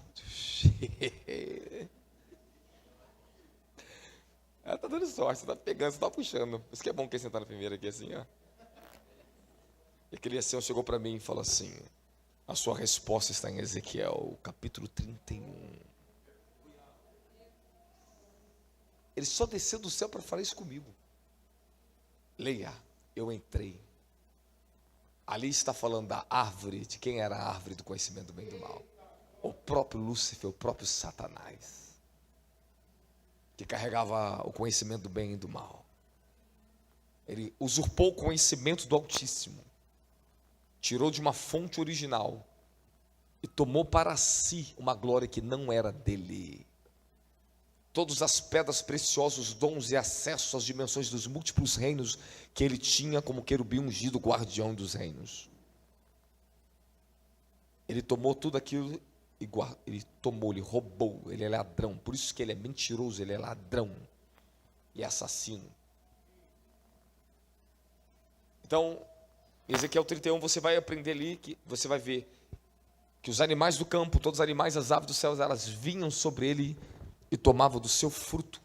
Ela tá dando sorte, você tá pegando, você tá puxando. Isso que é bom quem sentar na primeira aqui assim, ó. E aquele ancião chegou para mim e falou assim: a sua resposta está em Ezequiel, capítulo 31. Ele só desceu do céu para falar isso comigo. Leia, eu entrei. Ali está falando da árvore, de quem era a árvore do conhecimento do bem e do mal. O próprio Lúcifer, o próprio Satanás, que carregava o conhecimento do bem e do mal. Ele usurpou o conhecimento do Altíssimo, tirou de uma fonte original e tomou para si uma glória que não era dele. Todas as pedras preciosas, dons e acesso às dimensões dos múltiplos reinos que ele tinha como querubim ungido, guardião dos reinos. Ele tomou tudo aquilo e ele roubou, ele é ladrão. Por isso que ele é mentiroso, ele é ladrão e assassino. Então, em Ezequiel 31, você vai aprender ali, que você vai ver que os animais do campo, todos os animais, as aves dos céus, elas vinham sobre ele e tomavam do seu fruto,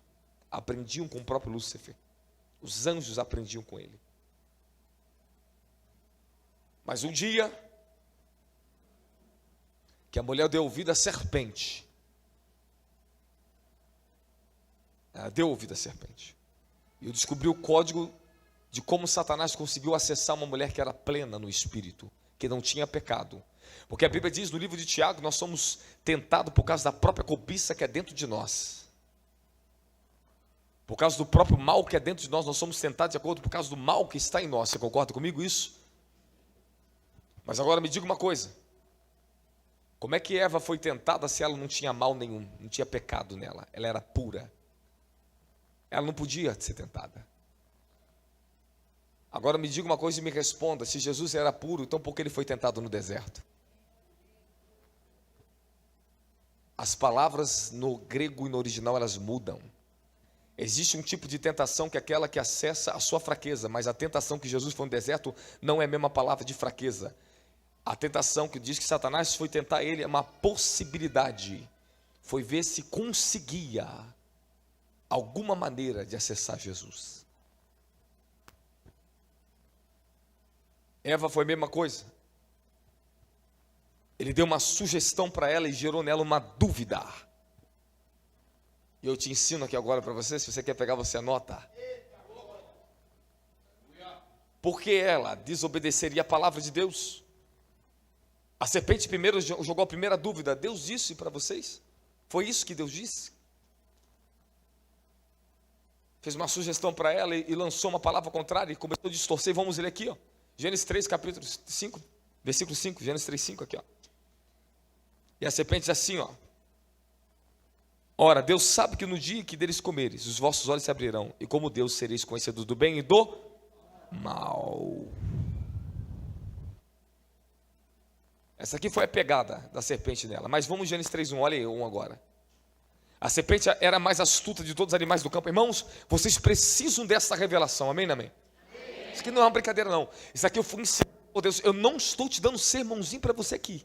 aprendiam com o próprio Lúcifer. Os anjos aprendiam com ele. Mas um dia, que a mulher deu ouvido à serpente, ela deu ouvido à serpente, e eu descobri o código de como Satanás conseguiu acessar uma mulher que era plena no espírito, que não tinha pecado. Porque a Bíblia diz no livro de Tiago, nós somos tentados por causa da própria cobiça que é dentro de nós. Por causa do próprio mal que é dentro de nós, nós somos tentados de acordo por causa do mal que está em nós. Você concorda comigo isso? Mas agora me diga uma coisa. Como é que Eva foi tentada se ela não tinha mal nenhum, não tinha pecado nela? Ela era pura. Ela não podia ser tentada. Agora me diga uma coisa e me responda: se Jesus era puro, então por que ele foi tentado no deserto? As palavras no grego e no original, elas mudam. Existe um tipo de tentação que é aquela que acessa a sua fraqueza, mas a tentação que Jesus foi no deserto não é a mesma palavra de fraqueza. A tentação que diz que Satanás foi tentar ele é uma possibilidade. Foi ver se conseguia alguma maneira de acessar Jesus. Eva foi a mesma coisa. Ele deu uma sugestão para ela e gerou nela uma dúvida. E eu te ensino aqui agora para você, se você quer pegar, você anota. Porque ela desobedeceria a palavra de Deus? A serpente primeiro jogou a primeira dúvida: Deus disse para vocês? Foi isso que Deus disse? Fez uma sugestão para ela e lançou uma palavra contrária e começou a distorcer. Vamos ler aqui, ó. Gênesis 3, capítulo 5, versículo 5, Gênesis 3, 5 aqui, ó. E a serpente diz assim, ó: ora, Deus sabe que no dia que deles comeres, os vossos olhos se abrirão, e como Deus sereis conhecedores do bem e do mal. Essa aqui foi a pegada da serpente nela. Mas vamos Gênesis 3:1, olha aí um agora. A serpente era a mais astuta de todos os animais do campo. Irmãos, vocês precisam dessa revelação, amém, amém? Isso aqui não é uma brincadeira não. Isso aqui eu fui ensinado por Deus. Eu não estou te dando um sermãozinho para você aqui.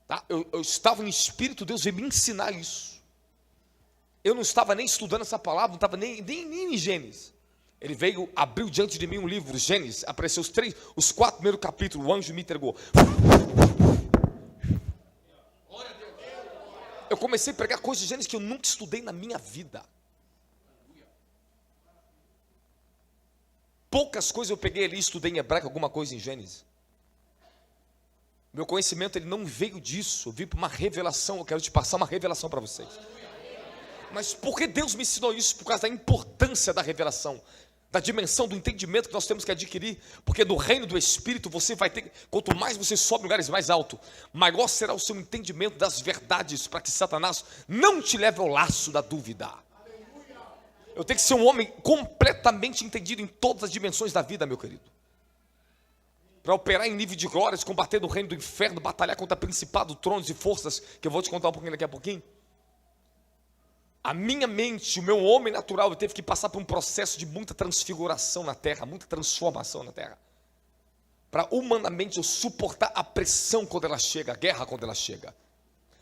Tá? Eu estava no Espírito, Deus veio me ensinar isso. Eu não estava nem estudando essa palavra, não estava nem em Gênesis. Ele veio, abriu diante de mim um livro, Gênesis, apareceu os 4 primeiros capítulos, o anjo me entregou. comecei a pregar coisas de Gênesis que eu nunca estudei na minha vida. Poucas coisas eu peguei ali e estudei em hebraico, alguma coisa em Gênesis. Meu conhecimento ele não veio disso, eu vim para uma revelação, eu quero te passar uma revelação para vocês. Mas por que Deus me ensinou isso? Por causa da importância da revelação, da dimensão do entendimento que nós temos que adquirir, porque no reino do Espírito você vai ter, quanto mais você sobe em lugares mais altos, maior será o seu entendimento das verdades, para que Satanás não te leve ao laço da dúvida. Eu tenho que ser um homem completamente entendido em todas as dimensões da vida, meu querido, para operar em nível de glórias, combater no reino do inferno, batalhar contra principados, tronos e forças, que eu vou te contar um pouquinho daqui a pouquinho. A minha mente, o meu homem natural, teve que passar por um processo de muita transfiguração na terra, muita transformação na terra, para humanamente eu suportar a pressão quando ela chega, a guerra quando ela chega,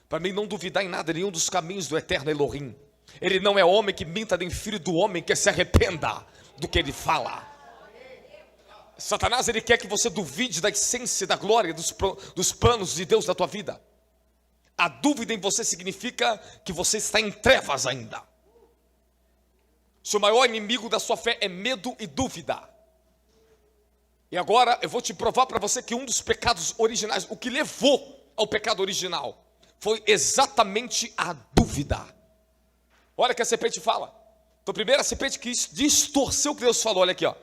para mim não duvidar em nada, nenhum dos caminhos do eterno Elohim. Ele não é homem que minta, nem filho do homem que se arrependa do que ele fala. Satanás, ele quer que você duvide da essência, da glória, dos planos de Deus da tua vida. A dúvida em você significa que você está em trevas ainda. Seu maior inimigo da sua fé é medo e dúvida. E agora eu vou te provar para você que um dos pecados originais, o que levou ao pecado original, foi exatamente a dúvida. Olha o que a serpente fala. Então primeiro a serpente quis distorcer o que Deus falou, olha aqui, ó.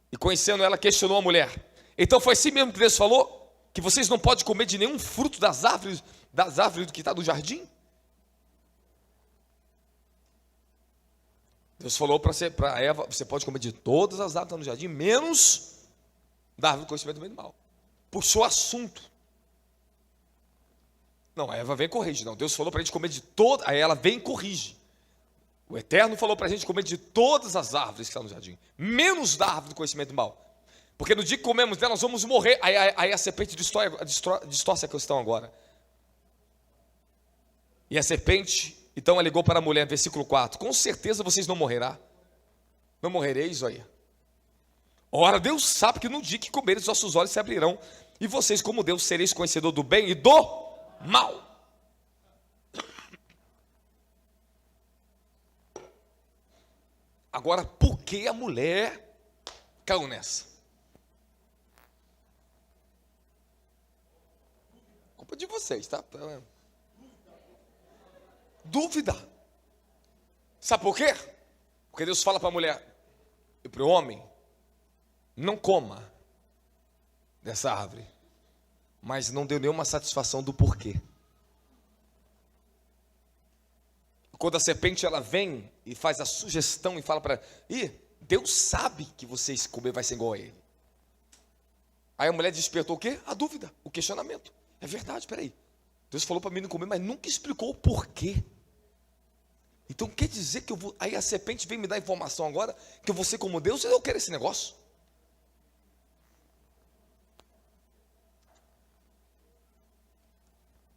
E conhecendo ela, questionou a mulher. Então foi assim mesmo que Deus falou? Que vocês não podem comer de nenhum fruto das árvores que está no jardim? Deus falou para Eva, você pode comer de todas as árvores que estão no jardim, menos da árvore do conhecimento do bem e do mal. Puxou assunto. Não, a Eva vem e corrige. Não, Deus falou para a gente comer de todas, aí ela vem e corrige. O Eterno falou para a gente comer de todas as árvores que estão no jardim, menos da árvore do conhecimento do mal. Porque no dia que comemos dela, nós vamos morrer. Aí a serpente distorce a questão agora. E a serpente, então, ela ligou para a mulher, versículo 4. Com certeza vocês não morrerão. Não morrereis, olha. Ora, Deus sabe que no dia que comeres, os vossos olhos se abrirão. E vocês, como Deus, sereis conhecedor do bem e do mal. Agora, por que a mulher caiu nessa? Culpa de vocês, tá? Dúvida. Sabe por quê? Porque Deus fala para a mulher e para o homem: não coma dessa árvore. Mas não deu nenhuma satisfação do porquê. Quando a serpente ela vem e faz a sugestão e fala para ela: Deus sabe que vocês comer vai ser igual a ele. Aí a mulher despertou o quê? A dúvida, o questionamento. É verdade, peraí. Deus falou para mim não comer, mas nunca explicou o porquê. Então quer dizer que eu vou. Aí a serpente vem me dar informação agora que eu vou ser como Deus e eu quero esse negócio.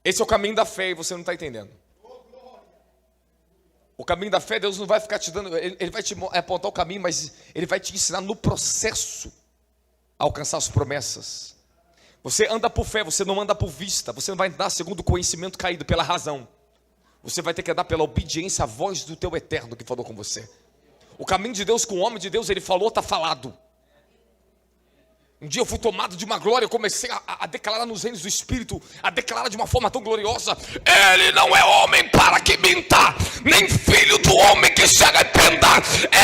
Esse é o caminho da fé e você não está entendendo. O caminho da fé, Deus não vai ficar te dando, Ele vai te apontar o caminho, mas Ele vai te ensinar no processo a alcançar as promessas. Você anda por fé, você não anda por vista. Você não vai andar segundo o conhecimento caído, pela razão. Você vai ter que andar pela obediência à voz do teu eterno que falou com você. O caminho de Deus com o homem de Deus, ele falou, está falado. Um dia eu fui tomado de uma glória, eu comecei a declarar nos reinos do Espírito, a declarar de uma forma tão gloriosa: Ele não é homem para que minta, nem filho do homem que se arrependa.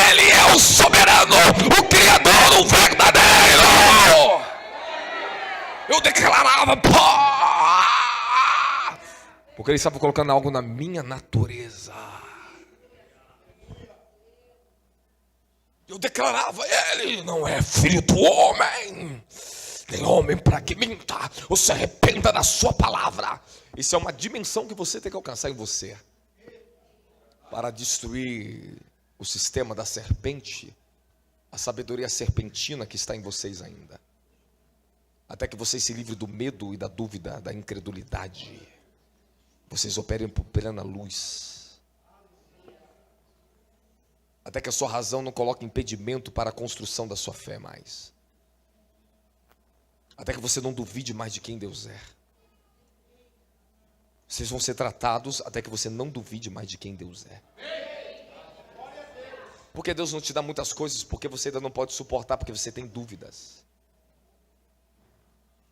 Ele é o soberano, o Criador, o verdadeiro. Eu declarava, porque Ele estava colocando algo na minha natureza. Eu declarava: Ele não é filho do homem, nem homem para que minta, ou se arrependa da sua palavra. Isso é uma dimensão que você tem que alcançar em você, para destruir o sistema da serpente, a sabedoria serpentina que está em vocês ainda, até que vocês se livrem do medo e da dúvida, da incredulidade. Vocês operem por plena luz, até que a sua razão não coloque impedimento para a construção da sua fé mais, até que você não duvide mais de quem Deus é. Vocês vão ser tratados até que você não duvide mais de quem Deus é. Porque Deus não te dá muitas coisas porque você ainda não pode suportar, porque você tem dúvidas.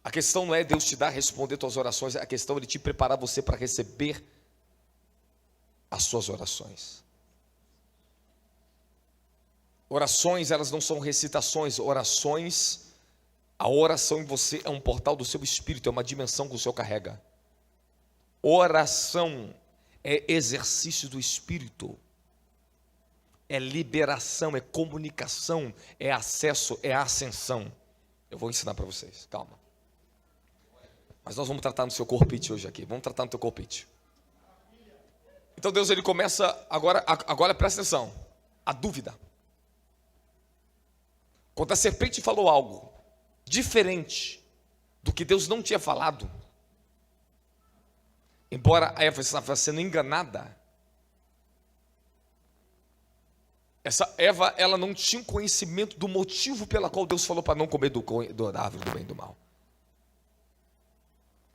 A questão não é Deus te dar, responder suas orações, a questão é Ele te preparar você para receber as suas orações. Orações, elas não são recitações, orações, a oração em você é um portal do seu espírito, é uma dimensão que o Senhor carrega. Oração é exercício do espírito. É liberação, é comunicação, é acesso, é ascensão. Eu vou ensinar para vocês, calma. Mas nós vamos tratar no seu corpite hoje aqui. Vamos tratar no teu corpite. Então Deus, Ele começa, agora presta atenção, a dúvida. Quando a serpente falou algo diferente do que Deus não tinha falado, embora a Eva estava sendo enganada, essa Eva, ela não tinha conhecimento do motivo pela qual Deus falou para não comer da árvore do bem e do mal.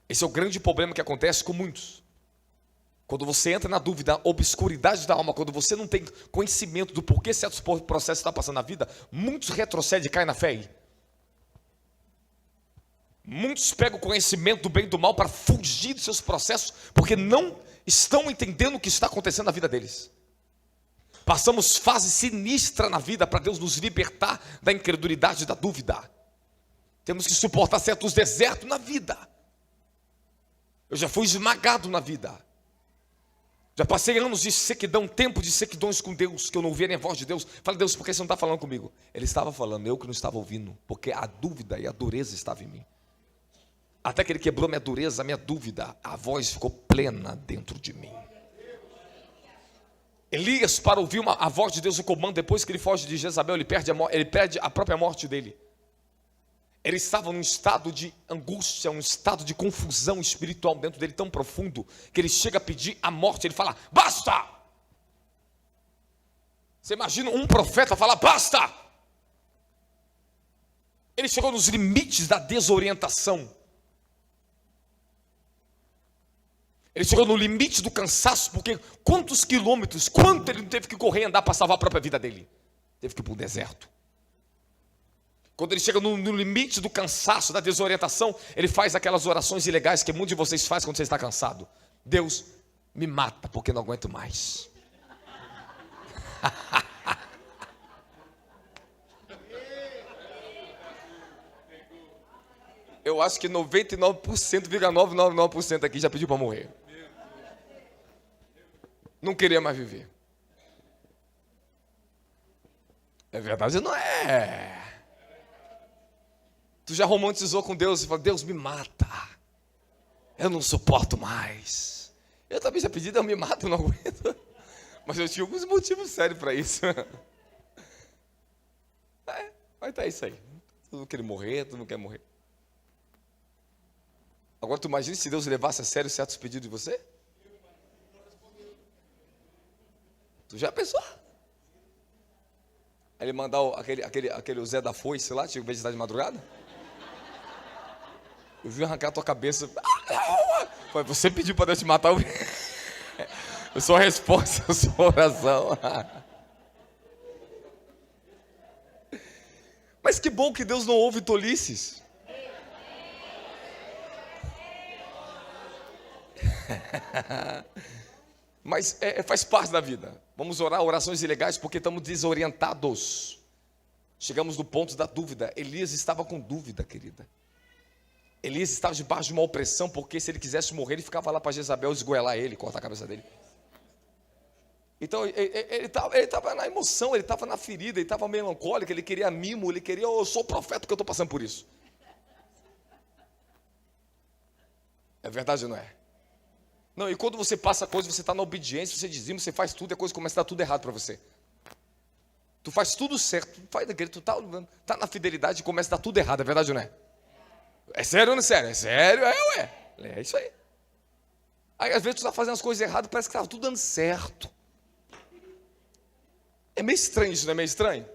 Esse é o grande problema que acontece com muitos. Quando você entra na dúvida, obscuridade da alma, quando você não tem conhecimento do porquê certos processos estão passando na vida, muitos retrocedem e caem na fé. Muitos pegam o conhecimento do bem e do mal para fugir dos seus processos, porque não estão entendendo o que está acontecendo na vida deles. Passamos fase sinistra na vida para Deus nos libertar da incredulidade e da dúvida. Temos que suportar certos desertos na vida. Eu já fui esmagado na vida. Já passei anos de sequidão, tempo de sequidões com Deus, que eu não ouvia nem a voz de Deus. Falei, Deus, por que você não está falando comigo? Ele estava falando, eu que não estava ouvindo, porque a dúvida e a dureza estavam em mim. Até que Ele quebrou minha dureza, a minha dúvida, a voz ficou plena dentro de mim. Elias, para ouvir a voz de Deus, o comando, depois que ele foge de Jezabel, ele perde a própria morte dele. Ele estava num estado de angústia, um estado de confusão espiritual dentro dele tão profundo, que ele chega a pedir a morte, ele fala, basta! Você imagina um profeta falar, basta! Ele chegou nos limites da desorientação. Ele chegou no limite do cansaço, porque quantos quilômetros, quanto ele não teve que correr e andar para salvar a própria vida dele? Teve que ir para o deserto. Quando ele chega no limite do cansaço, da desorientação, ele faz aquelas orações ilegais que muitos de vocês fazem quando você está cansado. Deus, me mata, porque não aguento mais. Eu acho que 99,999% aqui já pediu para morrer. Não queria mais viver. É verdade, não é? Tu já romantizou com Deus e falou, Deus me mata. Eu não suporto mais. Eu também já pedi, Deus me mata, eu não aguento. Mas eu tinha alguns motivos sérios para isso. Mas tá isso aí. Tu não quer morrer, tu não quer morrer. Agora tu imagina se Deus levasse a sério certos pedidos de você? Tu já pensou? Aí ele mandar aquele Zé da Foice lá, tinha que visitar de madrugada? Eu vi arrancar a tua cabeça. Foi você pediu para Deus te matar. Eu sou a resposta à sua oração. Mas que bom que Deus não ouve tolices. Mas faz parte da vida. Vamos orar orações ilegais porque estamos desorientados. Chegamos no ponto da dúvida. Elias estava com dúvida, querida. Elias estava debaixo de uma opressão, porque se ele quisesse morrer, ele ficava lá para Jezabel esgoelar ele, cortar a cabeça dele. Então ele estava na emoção, ele estava na ferida, ele estava melancólico, ele queria mimo, ele queria, eu sou o profeta que eu estou passando por isso. É verdade ou não é? Não, e quando você passa coisa, você está na obediência, você dizima, você faz tudo, e a coisa começa a dar tudo errado para você. Tu faz tudo certo, tu tá na fidelidade e começa a dar tudo errado, é verdade ou não é? É sério ou não é sério? É sério, ué. É isso aí. Aí às vezes tu está fazendo as coisas erradas, parece que estava tudo dando certo. É meio estranho isso, não é meio estranho?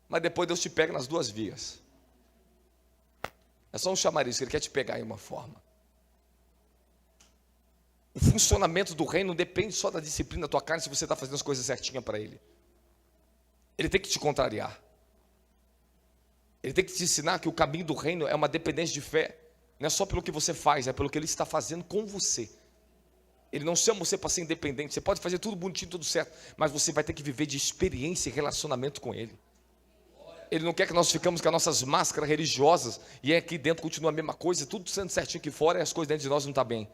Mas depois Deus te pega nas duas vias. É só um chamariz, que Ele quer te pegar em uma forma. O funcionamento do reino não depende só da disciplina da tua carne, se você está fazendo as coisas certinhas para ele. Ele tem que te contrariar. Ele tem que te ensinar que o caminho do reino é uma dependência de fé. Não é só pelo que você faz, é pelo que ele está fazendo com você. Ele não chama você para ser independente. Você pode fazer tudo bonitinho, tudo certo, mas você vai ter que viver de experiência e relacionamento com ele. Ele não quer que nós ficamos com as nossas máscaras religiosas e aqui dentro continua a mesma coisa, tudo sendo certinho aqui fora e as coisas dentro de nós não estão bem.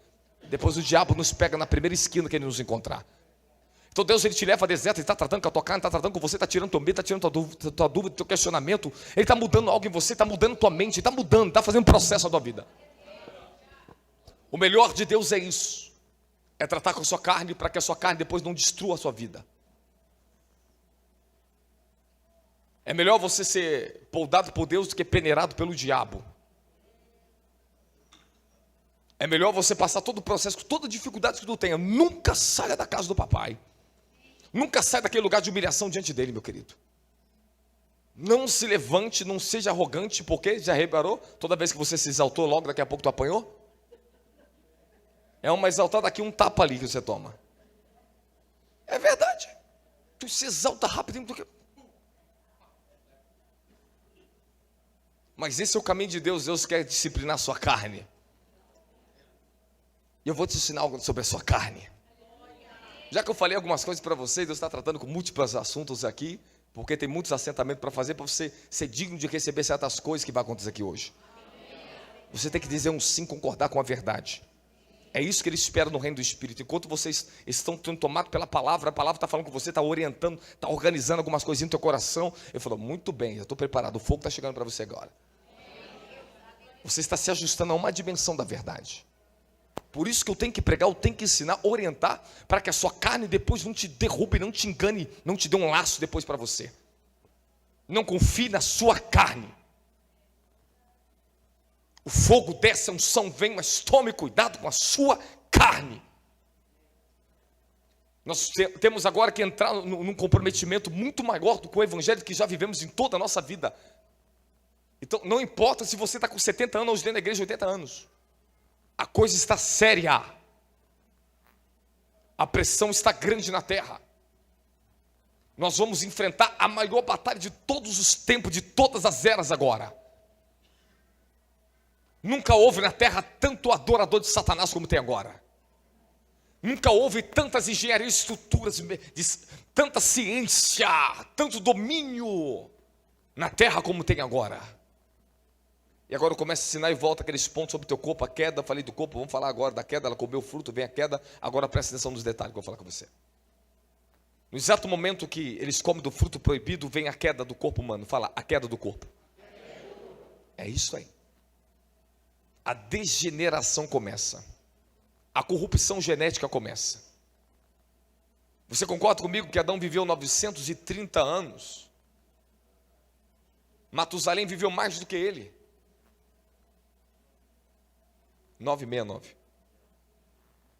Depois o diabo nos pega na primeira esquina que ele nos encontrar. Então Deus, ele te leva a deserto, ele está tratando com a tua carne, está tratando com você, está tirando teu medo, está tirando tua dúvida, teu questionamento. Ele está mudando algo em você, está mudando tua mente, está mudando, está fazendo um processo na tua vida. O melhor de Deus é isso. É tratar com a sua carne para que a sua carne depois não destrua a sua vida. É melhor você ser poldado por Deus do que peneirado pelo diabo. É melhor você passar todo o processo, com toda a dificuldade que tu tenha. Nunca saia da casa do papai. Nunca saia daquele lugar de humilhação diante dele, meu querido. Não se levante, não seja arrogante, porque já reparou? Toda vez que você se exaltou, logo daqui a pouco tu apanhou? É uma exaltada aqui, um tapa ali que você toma. É verdade. Tu se exalta rapidinho do que... Mas esse é o caminho de Deus. Deus quer disciplinar a sua carne. E eu vou te ensinar algo sobre a sua carne. Já que eu falei algumas coisas para vocês, Deus está tratando com múltiplos assuntos aqui, porque tem muitos assentamentos para fazer, para você ser digno de receber certas coisas que vai acontecer aqui hoje. Você tem que dizer um sim, concordar com a verdade. É isso que ele espera no reino do Espírito. Enquanto vocês estão sendo tomados pela palavra, a palavra está falando com você, está orientando, está organizando algumas coisinhas no teu coração. Ele falou, muito bem, eu estou preparado, o fogo está chegando para você agora. Você está se ajustando a uma dimensão da verdade. Por isso que eu tenho que pregar, eu tenho que ensinar, orientar, para que a sua carne depois não te derrube, não te engane, não te dê um laço depois para você. Não confie na sua carne. O fogo desce, a unção vem, mas tome cuidado com a sua carne. Nós temos agora que entrar num comprometimento muito maior do que o evangelho que já vivemos em toda a nossa vida. Então, não importa se você está com 70 anos ou dentro da igreja 80 anos. A coisa está séria. A pressão está grande na terra. Nós vamos enfrentar a maior batalha de todos os tempos, de todas as eras agora. Nunca houve na terra tanto adorador de Satanás como tem agora. Nunca houve tantas engenharias, estruturas, tanta ciência, tanto domínio na terra como tem agora. E agora eu começo a ensinar e volta aqueles pontos sobre o teu corpo, a queda. Falei do corpo, vamos falar agora da queda. Ela comeu o fruto, vem a queda. Agora presta atenção nos detalhes que eu vou falar com você. No exato momento que eles comem do fruto proibido, vem a queda do corpo humano. Fala, a queda do corpo. É isso aí. A degeneração começa. A corrupção genética começa. Você concorda comigo que Adão viveu 930 anos? Matusalém viveu mais do que ele. 969.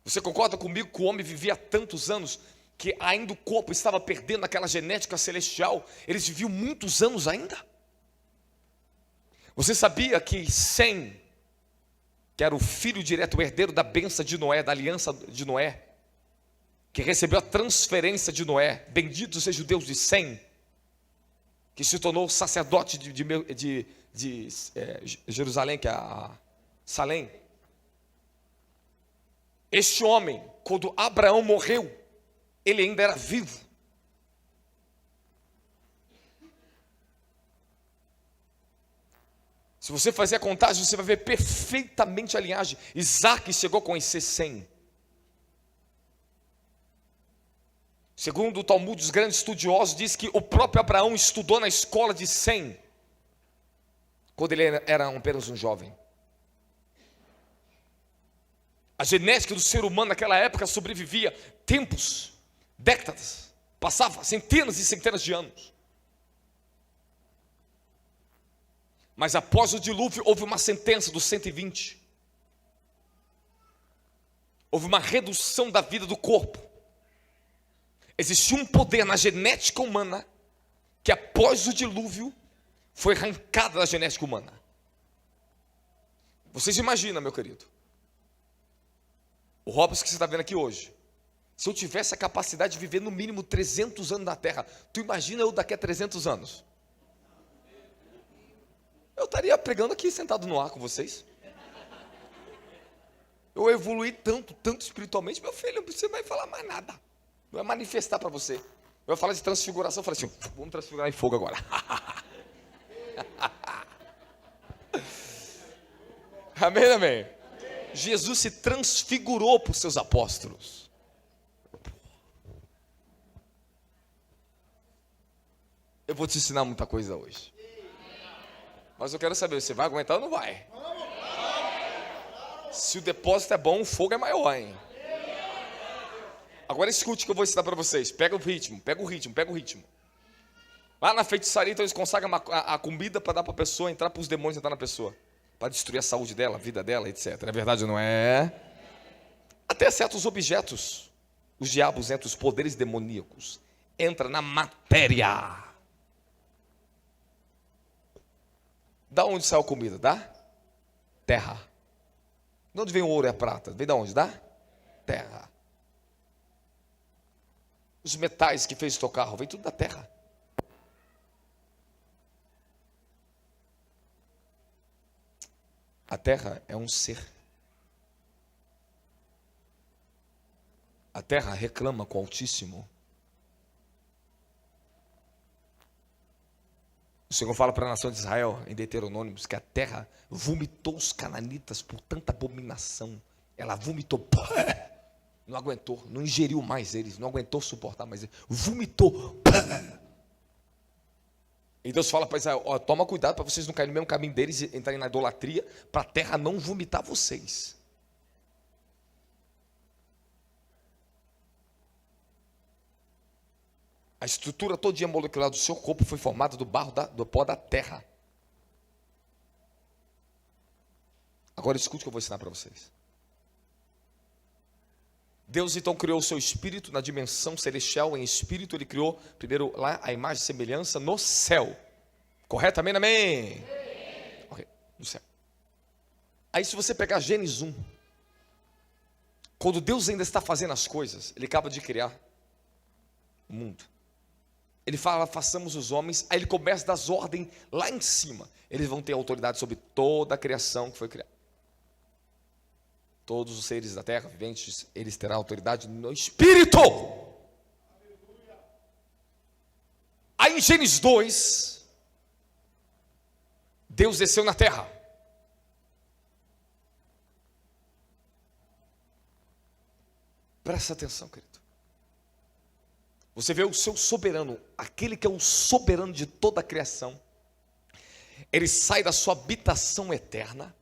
Você concorda comigo que o homem vivia tantos anos que ainda o corpo estava perdendo aquela genética celestial? Eles viviam muitos anos ainda. Você sabia que Sem, que era o filho direto, o herdeiro da bênção de Noé, da aliança de Noé, que recebeu a transferência de Noé, bendito seja o Deus de Sem, que se tornou sacerdote de Jerusalém, que é a Salém. Este homem, quando Abraão morreu, ele ainda era vivo. Se você fazer a contagem, você vai ver perfeitamente a linhagem. Isaac chegou a conhecer Sem. Segundo o Talmud, os grandes estudiosos dizem que o próprio Abraão estudou na escola de Sem, quando ele era apenas um jovem. A genética do ser humano naquela época sobrevivia tempos, décadas, passava centenas e centenas de anos. Mas após o dilúvio houve uma sentença dos 120. Houve uma redução da vida do corpo. Existia um poder na genética humana que após o dilúvio foi arrancada da genética humana. Vocês imaginam, meu querido? O Robson que você está vendo aqui hoje. Se eu tivesse a capacidade de viver no mínimo 300 anos na Terra, tu imagina eu daqui a 300 anos? Eu estaria pregando aqui sentado no ar com vocês. Eu evoluí tanto espiritualmente, meu filho, não precisa mais falar mais nada. Não é manifestar para você. Eu vou falar de transfiguração, eu falei assim, vamos transfigurar em fogo agora. Amém, amém. Jesus se transfigurou por seus apóstolos. Eu vou te ensinar muita coisa hoje. Mas eu quero saber, você vai aguentar ou não vai? Se o depósito é bom, o fogo é maior, hein? Agora escute o que eu vou ensinar para vocês. Pega o ritmo. Lá na feitiçaria, então eles consagram a comida para dar para a pessoa, entrar para os demônios entrar na pessoa. Para destruir a saúde dela, a vida dela, etc. É verdade ou não é? Até certos objetos. Os diabos entram, os poderes demoníacos. Entra na matéria. Da onde saiu a comida? Da terra. De onde vem o ouro e a prata? Vem da onde? Da terra. Os metais que fez o teu carro, vem tudo da terra. A terra é um ser. A terra reclama com o Altíssimo. O Senhor fala para a nação de Israel, em Deuteronômios, que a terra vomitou os cananitas por tanta abominação. Ela vomitou, não aguentou, não ingeriu mais eles, não aguentou suportar mais eles. Vomitou. E Deus fala para Israel, ó, toma cuidado para vocês não caírem no mesmo caminho deles e entrarem na idolatria, para a terra não vomitar vocês. A estrutura todinha molecular do seu corpo foi formada do barro, do pó da terra. Agora escute o que eu vou ensinar para vocês. Deus então criou o seu espírito na dimensão celestial, em espírito ele criou primeiro lá a imagem e semelhança no céu. Correto? Amém? Amém? Ok, no céu. Aí se você pegar Gênesis 1, quando Deus ainda está fazendo as coisas, ele acaba de criar o mundo. Ele fala, façamos os homens, aí ele começa das ordens lá em cima. Eles vão ter autoridade sobre toda a criação que foi criada. Todos os seres da terra, viventes, eles terão autoridade no Espírito. Aí em Gênesis 2, Deus desceu na terra. Presta atenção, querido. Você vê o seu soberano, aquele que é o soberano de toda a criação. Ele sai da sua habitação eterna,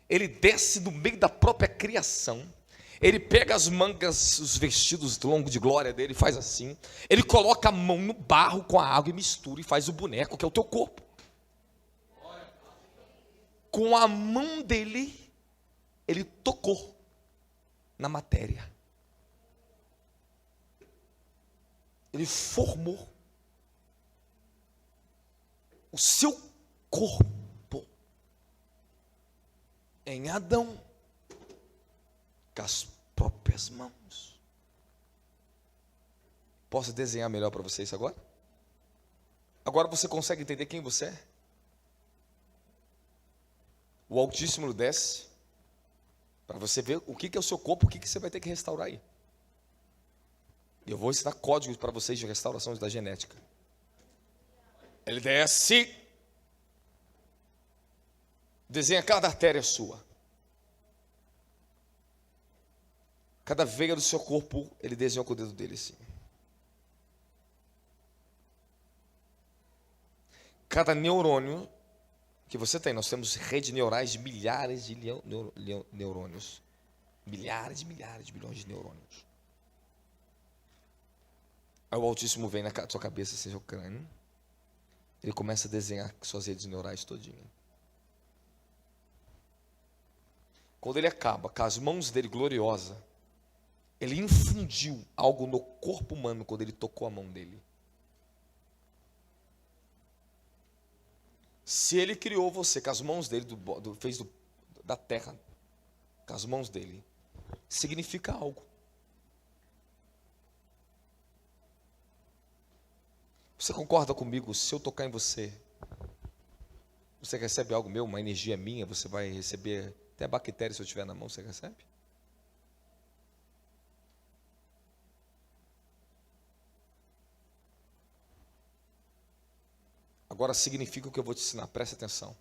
ele desce no meio da própria criação, ele pega as mangas, os vestidos longos de glória dele, faz assim, ele coloca a mão no barro com a água e mistura e faz o boneco que é o teu corpo. Com a mão dele, ele tocou na matéria. Ele formou o seu corpo em Adão com as próprias mãos. Posso desenhar melhor para vocês agora? Agora você consegue entender quem você é? O Altíssimo desce para você ver o que é o seu corpo, o que você vai ter que restaurar aí. Eu vou ensinar códigos para vocês de restauração da genética. Ele desce, desenha cada artéria sua. Cada veia do seu corpo, ele desenhou com o dedo dele assim. Cada neurônio que você tem, nós temos redes neurais de milhares de neurônios. Milhares de bilhões de neurônios. Aí o Altíssimo vem na sua cabeça, seja o crânio. Ele começa a desenhar suas redes neurais todinha. Quando ele acaba, com as mãos dele gloriosa, ele infundiu algo no corpo humano quando ele tocou a mão dele. Se ele criou você com as mãos dele, fez da terra, com as mãos dele, significa algo. Você concorda comigo? Se eu tocar em você, você recebe algo meu, uma energia minha, você vai receber até bactéria se eu tiver na mão, você recebe? Agora significa o que eu vou te ensinar, presta atenção.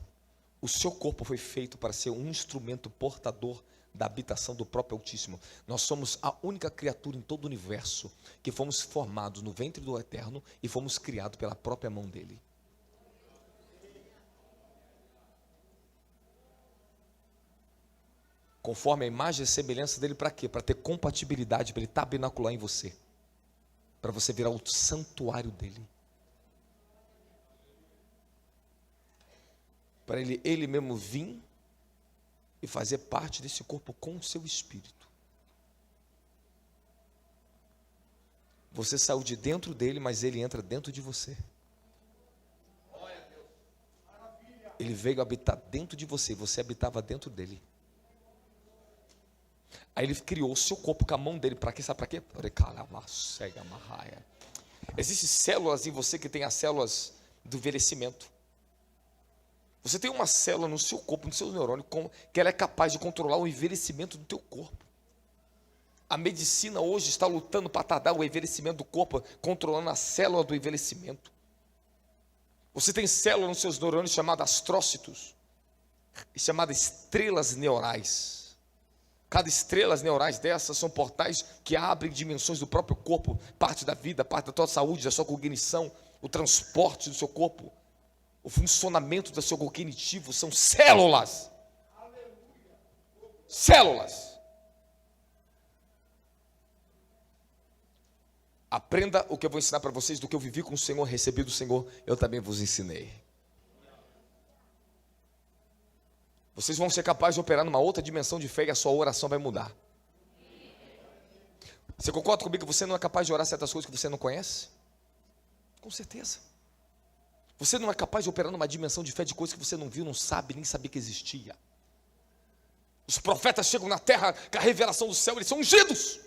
O seu corpo foi feito para ser um instrumento portador da habitação do próprio Altíssimo. Nós somos a única criatura em todo o universo que fomos formados no ventre do Eterno e fomos criados pela própria mão dele. Conforme a imagem e semelhança dele, para quê? Para ter compatibilidade, para ele tabernacular em você, para você virar o santuário dele, para ele mesmo vir e fazer parte desse corpo com o seu espírito. Você saiu de dentro dele, mas ele entra dentro de você. Ele veio habitar dentro de você, você habitava dentro dele. Aí ele criou o seu corpo com a mão dele, para quê? Sabe para quê? Existem células em você que tem as células do envelhecimento. Você tem uma célula no seu corpo, no seu neurônio, que ela é capaz de controlar o envelhecimento do teu corpo. A medicina hoje está lutando para tardar o envelhecimento do corpo, controlando a célula do envelhecimento. Você tem células nos seus neurônios chamadas astrócitos, chamadas estrelas neurais. Cada estrelas neurais dessas são portais que abrem dimensões do próprio corpo, parte da vida, parte da tua saúde, da sua cognição, o transporte do seu corpo. O funcionamento do seu cognitivo são células. Células. Aprenda o que eu vou ensinar para vocês, do que eu vivi com o Senhor, recebi do Senhor, eu também vos ensinei. Vocês vão ser capazes de operar numa outra dimensão de fé e a sua oração vai mudar. Você concorda comigo que você não é capaz de orar certas coisas que você não conhece? Com certeza. Você não é capaz de operar numa dimensão de fé de coisas que você não viu, não sabe, nem sabia que existia. Os profetas chegam na terra com a revelação do céu, eles são ungidos.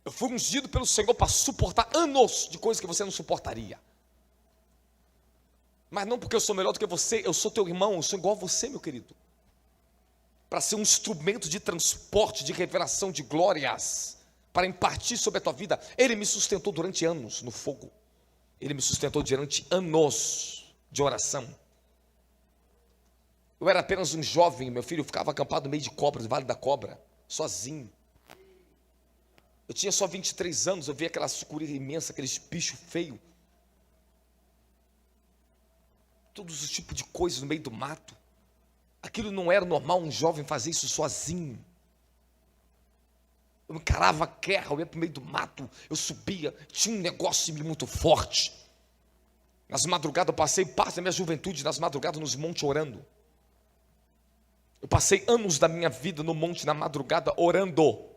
Eu fui ungido pelo Senhor para suportar anos de coisas que você não suportaria. Mas não porque eu sou melhor do que você, eu sou teu irmão, eu sou igual a você, meu querido. Para ser um instrumento de transporte, de revelação de glórias, para impartir sobre a tua vida. Ele me sustentou durante anos no fogo. Ele me sustentou durante anos de oração. Eu era apenas um jovem, meu filho ficava acampado no meio de cobras, no Vale da Cobra, sozinho. Eu tinha só 23 anos, eu via aquela sucuri imensa, aqueles bichos feios. Todos os tipos de coisas no meio do mato. Aquilo não era normal um jovem fazer isso sozinho. Eu encarava a guerra, eu ia para o meio do mato, eu subia, tinha um negócio em mim muito forte. Nas madrugadas eu passei parte da minha juventude, nas madrugadas nos montes orando. Eu passei anos da minha vida no monte, na madrugada, orando.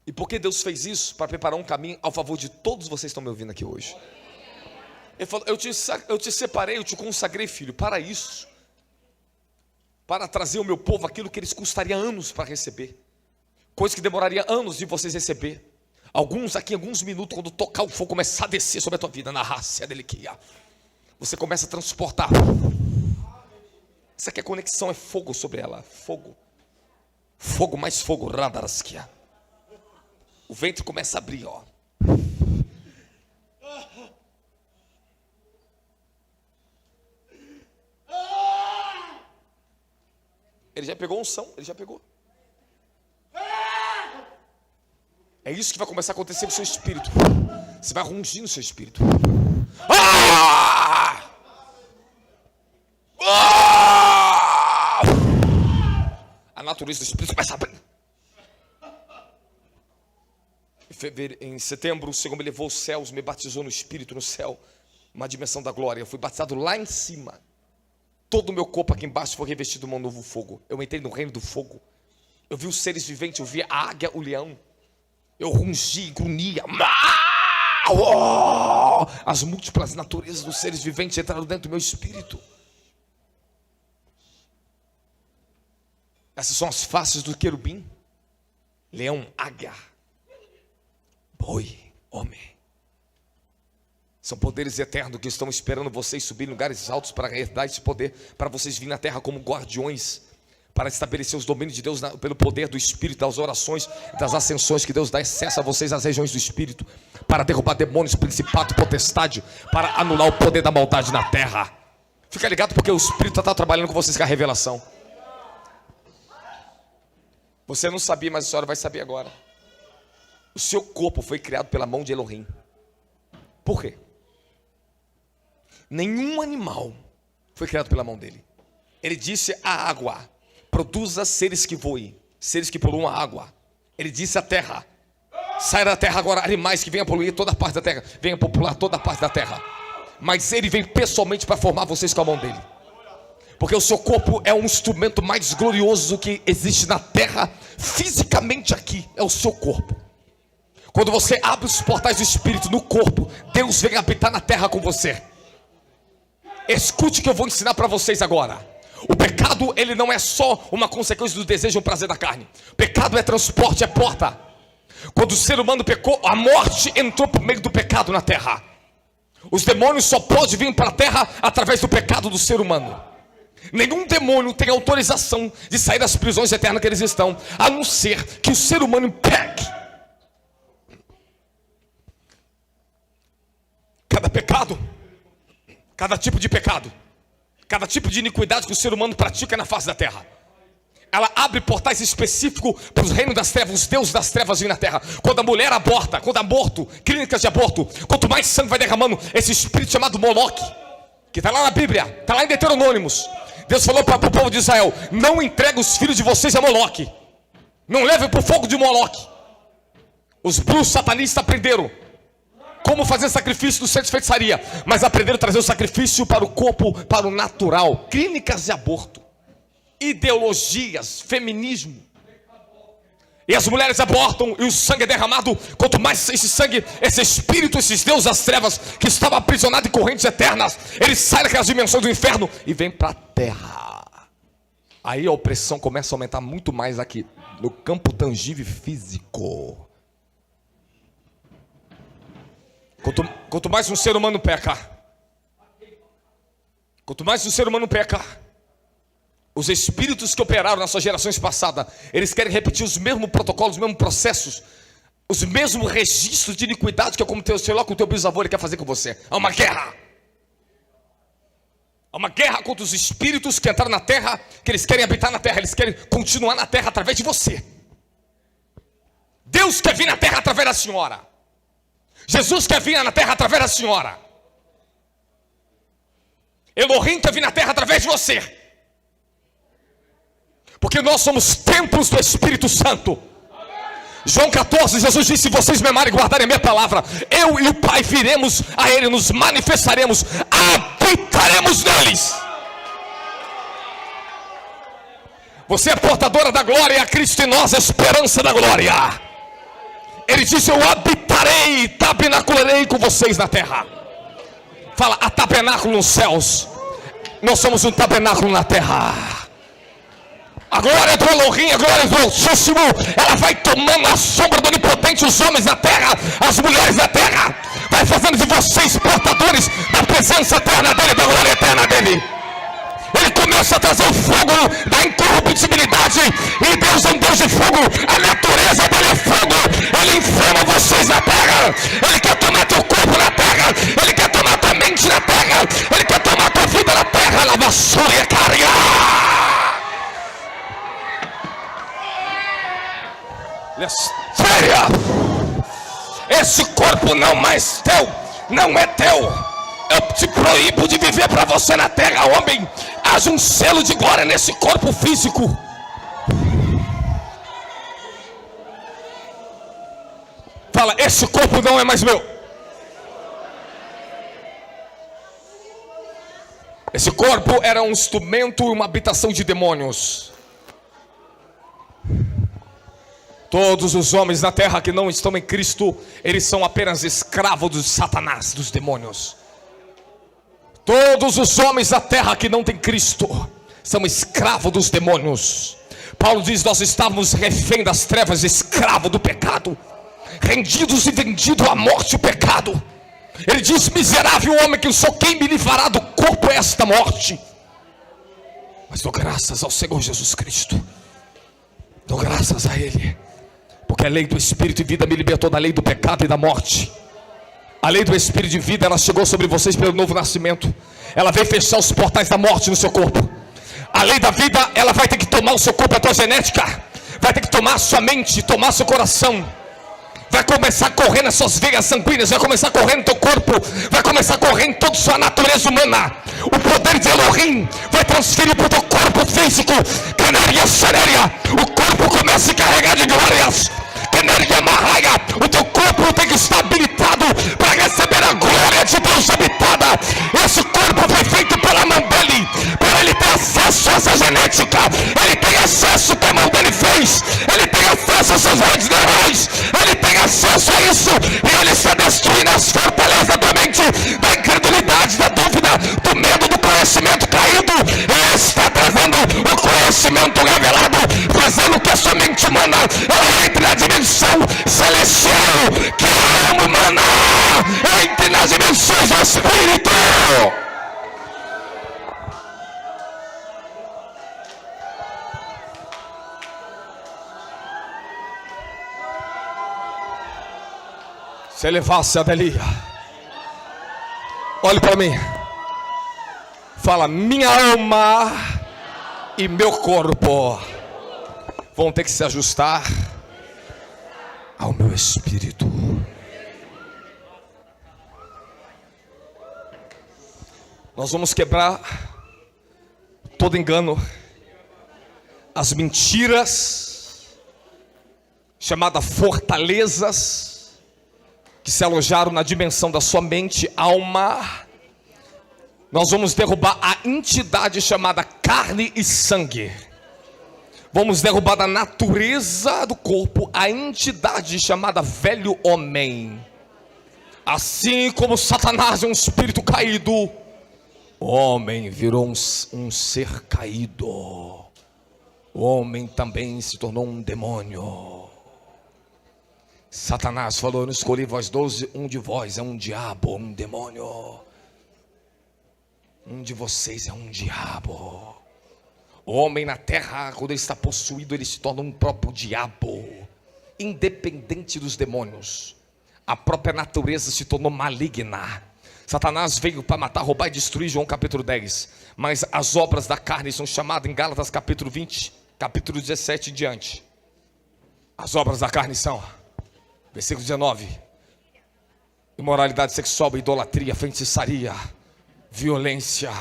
E por que Deus fez isso? Para preparar um caminho ao favor de todos vocês que estão me ouvindo aqui hoje. Ele falou, eu te separei, eu te consagrei, filho, para isso. Para trazer ao meu povo aquilo que eles custariam anos para receber. Coisa que demoraria anos de vocês receber. Alguns aqui, em alguns minutos, quando tocar o fogo, começar a descer sobre a tua vida, na raça deliquia. Você começa a transportar. Isso aqui é conexão, é fogo sobre ela. Fogo. Fogo mais fogo, radarasquia. O ventre começa a abrir, ó. Ele já pegou unção, ele já pegou. É isso que vai começar a acontecer com o seu espírito. Você vai rungir no seu espírito. Ah! Ah! A natureza do espírito começa a abrir. Em setembro, o Senhor me levou aos céus, me batizou no espírito, no céu, uma dimensão da glória. Eu fui batizado lá em cima. Todo o meu corpo aqui embaixo foi revestido de um novo fogo. Eu entrei no reino do fogo. Eu vi os seres viventes, eu vi a águia, o leão. Eu rungi, grunhia. As múltiplas naturezas dos seres viventes entraram dentro do meu espírito. Essas são as faces do querubim: leão, águia, boi, homem. São poderes eternos que estão esperando vocês subir em lugares altos para herdar esse poder, para vocês virem na terra como guardiões, para estabelecer os domínios de Deus pelo poder do Espírito, das orações, das ascensões que Deus dá acesso a vocês às regiões do Espírito, para derrubar demônios, principado, potestade, para anular o poder da maldade na terra. Fica ligado, porque o Espírito está trabalhando com vocês com a revelação. Você não sabia, mas a senhora vai saber agora. O seu corpo foi criado pela mão de Elohim. Por quê? Nenhum animal foi criado pela mão dele. Ele disse à água: produza seres que voem, seres que poluam a água. Ele disse à terra: sai da terra agora animais que venham poluir toda a parte da terra, venham popular toda a parte da terra. Mas ele vem pessoalmente para formar vocês com a mão dele, porque o seu corpo é um instrumento mais glorioso que existe na terra. Fisicamente aqui é o seu corpo. Quando você abre os portais do Espírito no corpo, Deus vem habitar na terra com você. Escute o que eu vou ensinar para vocês agora. O pecado, ele não é só uma consequência do desejo e o prazer da carne. O pecado é transporte, é porta. Quando o ser humano pecou, a morte entrou por meio do pecado na terra. Os demônios só podem vir para a terra através do pecado do ser humano. Nenhum demônio tem autorização de sair das prisões eternas que eles estão, a não ser que o ser humano peque. Cada pecado, cada tipo de pecado, cada tipo de iniquidade que o ser humano pratica na face da terra, ela abre portais específicos para os reinos das trevas, os deuses das trevas virem na terra. Quando a mulher aborta, quando aborto, clínicas de aborto, quanto mais sangue vai derramando, esse espírito chamado Moloque, que está lá na Bíblia, está lá em Deuteronômimos, Deus falou para o povo de Israel: não entregue os filhos de vocês a Moloque, não levem para o fogo de Moloque. Os bruxos satanistas aprenderam como fazer sacrifício do centro de feitiçaria, mas aprenderam a trazer o sacrifício para o corpo, para o natural. Clínicas de aborto, ideologias, feminismo. E as mulheres abortam e o sangue é derramado. Quanto mais esse sangue, esse espírito, esses deuses das trevas que estavam aprisionados em correntes eternas, eles saem daquelas dimensões do inferno e vêm para a terra. Aí a opressão começa a aumentar muito mais aqui, no campo tangível e físico. Quanto mais um ser humano peca, os espíritos que operaram nas suas gerações passadas, eles querem repetir os mesmos protocolos, os mesmos processos, os mesmos registros de iniquidade que aconteceu, sei lá, com o teu bisavô ele quer fazer com você. Há uma guerra. Há uma guerra contra os espíritos que entraram na terra, que eles querem habitar na terra, eles querem continuar na terra através de você. Deus quer vir na terra através da senhora. Jesus quer vir na terra através da senhora. Elohim quer vir na terra através de você. Porque nós somos templos do Espírito Santo. João 14, Jesus disse: se vocês me amarem e guardarem a minha palavra, eu e o Pai viremos a Ele, nos manifestaremos, habitaremos neles. Você é portadora da glória, a Cristo em nós, a esperança da glória. Ele disse: eu habitarei, tabernacularei com vocês na terra. Fala, há tabernáculo nos céus. Nós somos um tabernáculo na terra. A glória do Elohim, a glória do Altíssimo, ela vai tomando a sombra do Onipotente, os homens na terra, as mulheres na terra, vai fazendo de vocês portadores da presença eterna dele, da glória eterna dele. Ele começa a trazer o fogo da incorruptibilidade, e Deus é um Deus de fogo, a natureza dele é fogo. Ele inflama vocês na terra, ele quer tomar teu corpo na terra, ele quer tomar tua mente na terra, ele quer tomar tua vida na terra. Lava sua carinha. Séria, esse corpo não mais teu, não é teu. Eu te proíbo de viver para você na terra, homem. Haja um selo de glória nesse corpo físico. Fala, esse corpo não é mais meu. Esse corpo era um instrumento e uma habitação de demônios. Todos os homens na terra que não estão em Cristo, eles são apenas escravos de Satanás, dos demônios. Todos os homens da terra que não têm Cristo são escravos dos demônios. Paulo diz: nós estávamos refém das trevas, escravo do pecado, rendidos e vendidos à morte e o pecado. Ele diz: miserável homem, que eu sou, quem me livrará do corpo esta morte? Mas dou graças ao Senhor Jesus Cristo, dou graças a Ele, porque a lei do Espírito e vida me libertou da lei do pecado e da morte. A lei do Espírito de vida, ela chegou sobre vocês pelo novo nascimento. Ela veio fechar os portais da morte no seu corpo. A lei da vida, ela vai ter que tomar o seu corpo, a tua genética, vai ter que tomar a sua mente, tomar o seu coração. Vai começar a correr nas suas veias sanguíneas, vai começar a correr no teu corpo, vai começar a correr em toda a sua natureza humana. O poder de Elohim vai transferir para o teu corpo físico. Canaria seréria, o corpo começa a se carregar de glórias. Canaria marraia, o teu corpo tem que estar habilitado para receber a glória de Deus habitada. Esse corpo foi feito pela mão dele, para ele ter acesso a essa genética. Ele tem acesso ao que a mão dele fez, ele tem acesso aos seus redes neurais, ele tem acesso a isso, e ele está destruindo as fortalezas da mente, da incredulidade, da dúvida, do medo, do conhecimento caído. Ele está trazendo o conhecimento revelado, fazendo que a sua mente humana ela entre na dimensão celestial, que a alma humana entre nas dimensões do Espírito. Se elevasse a Delia, olhe para mim, fala: minha alma e meu corpo vão ter que se ajustar ao meu espírito. Nós vamos quebrar todo engano, as mentiras chamadas fortalezas que se alojaram na dimensão da sua mente, alma. Nós vamos derrubar a entidade chamada carne e sangue. Vamos derrubar da natureza do corpo a entidade chamada velho homem. Assim como Satanás é um espírito caído, o homem virou um ser caído. O homem também se tornou um demônio. Satanás falou: eu não escolhi vós 12, um de vós é um diabo, um demônio. Um de vocês é um diabo. O homem na terra, quando ele está possuído, ele se torna um próprio diabo, independente dos demônios. A própria natureza se tornou maligna. Satanás veio para matar, roubar e destruir, João capítulo 10. Mas as obras da carne são chamadas em Gálatas capítulo 20, capítulo 17 em diante. As obras da carne são, versículo 19: imoralidade sexual, idolatria, feitiçaria, violência,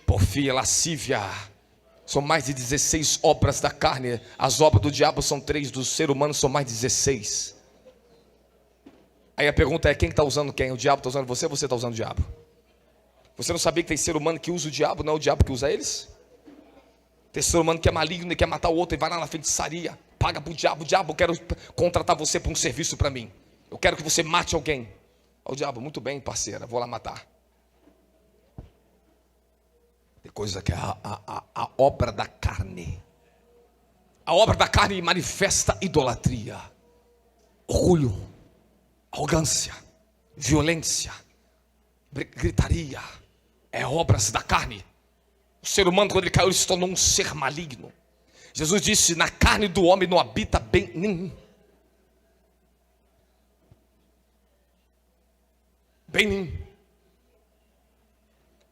porfia, lascívia. São mais de 16 obras da carne. As obras do diabo são 3, do ser humano são mais de 16. Aí a pergunta é: quem está usando quem? O diabo está usando você ou você está usando o diabo? Você não sabia que tem ser humano que usa o diabo, não é o diabo que usa eles? Tem ser humano que é maligno e quer matar o outro e vai lá na feitiçaria, paga para o diabo: diabo, eu quero contratar você para um serviço para mim, eu quero que você mate alguém. Ó, o diabo: muito bem, parceira, vou lá matar. Tem coisa que é a obra da carne. A obra da carne manifesta idolatria, orgulho, arrogância, violência, gritaria. É obras da carne. O ser humano, quando ele caiu, ele se tornou um ser maligno. Jesus disse: na carne do homem não habita bem nenhum. Bem nenhum.